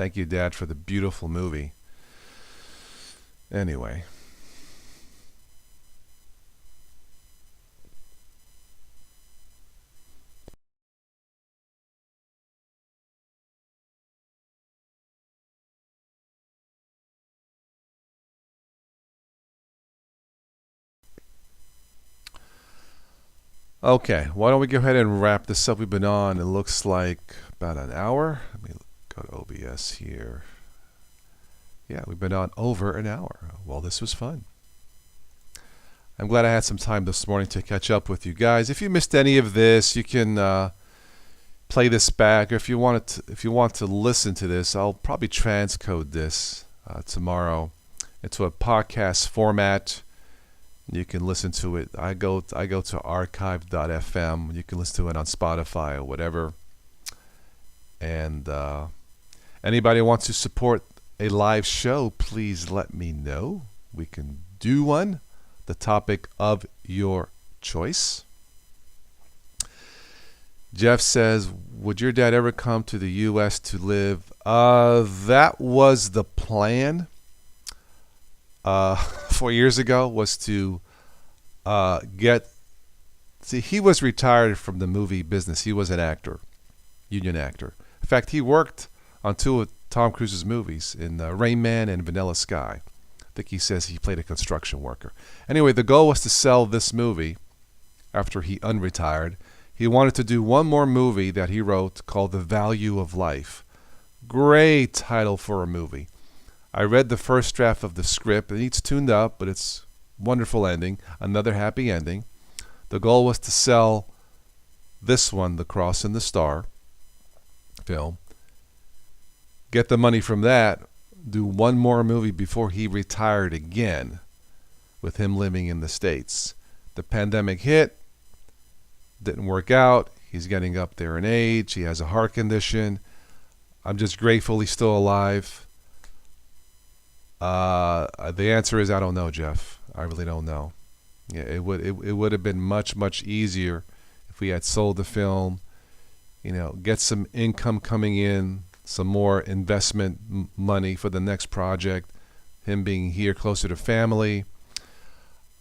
Speaker 1: Thank you, Dad, for the beautiful movie. Anyway. Okay, why don't we go ahead and wrap this up? We've been on, it looks like about an hour. Let me go to OBS here. Yeah, we've been on over an hour. Well, this was fun. I'm glad I had some time this morning to catch up with you guys. If you missed any of this, you can play this back. Or if you want to listen to this, I'll probably transcode this tomorrow into a podcast format. You can listen to it. I go to archive.fm. You can listen to it on Spotify or whatever. And anybody wants to support a live show, please let me know. We can do one. The topic of your choice. Jeff says, would your dad ever come to the U.S. to live? That was the plan. 4 years ago was to he was retired from the movie business. He was an actor, union actor. In fact, he worked on 2 of Tom Cruise's movies in Rain Man and Vanilla Sky. I think he says he played a construction worker. Anyway, the goal was to sell this movie after he unretired. He wanted to do one more movie that he wrote called The Value of Life. Great title for a movie. I read the first draft of the script. It needs tuned up, but it's wonderful ending. Another happy ending. The goal was to sell this one, The Cross and the Star film. Get the money from that. Do one more movie before he retired again, with him living in the States. The pandemic hit. Didn't work out. He's getting up there in age. He has a heart condition. I'm just grateful he's still alive. The answer is I don't know, Jeff. I really don't know. Yeah, it would have been much easier if we had sold the film. Get some income coming in, some more investment money for the next project. Him being here closer to family.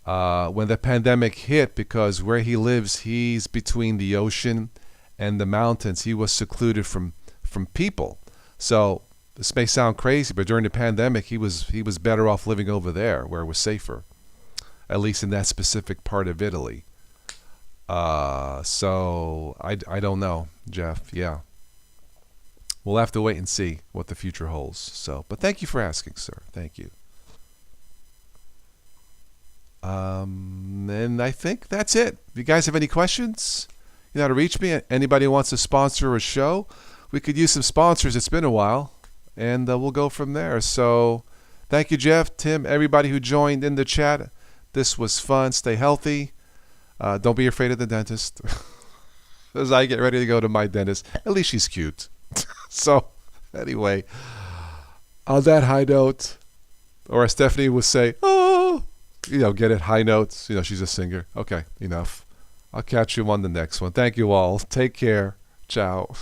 Speaker 1: When the pandemic hit, because where he lives, he's between the ocean and the mountains. He was secluded from people. So this may sound crazy, but during the pandemic, he was better off living over there where it was safer, at least in that specific part of Italy. So I don't know, Jeff. Yeah, we'll have to wait and see what the future holds. So, but thank you for asking, sir. Thank you. And I think that's it. If you guys have any questions, you know how to reach me. Anybody wants to sponsor a show, we could use some sponsors. It's been a while, and we'll go from there. So thank you, Jeff, Tim, everybody who joined in the chat. This was fun. Stay healthy. Don't be afraid of the dentist. As I get ready to go to my dentist, at least she's cute. So anyway, on that high note, or as Stephanie would say, oh, get it, high notes. She's a singer. Okay, enough. I'll catch you on the next one. Thank you all. Take care. Ciao.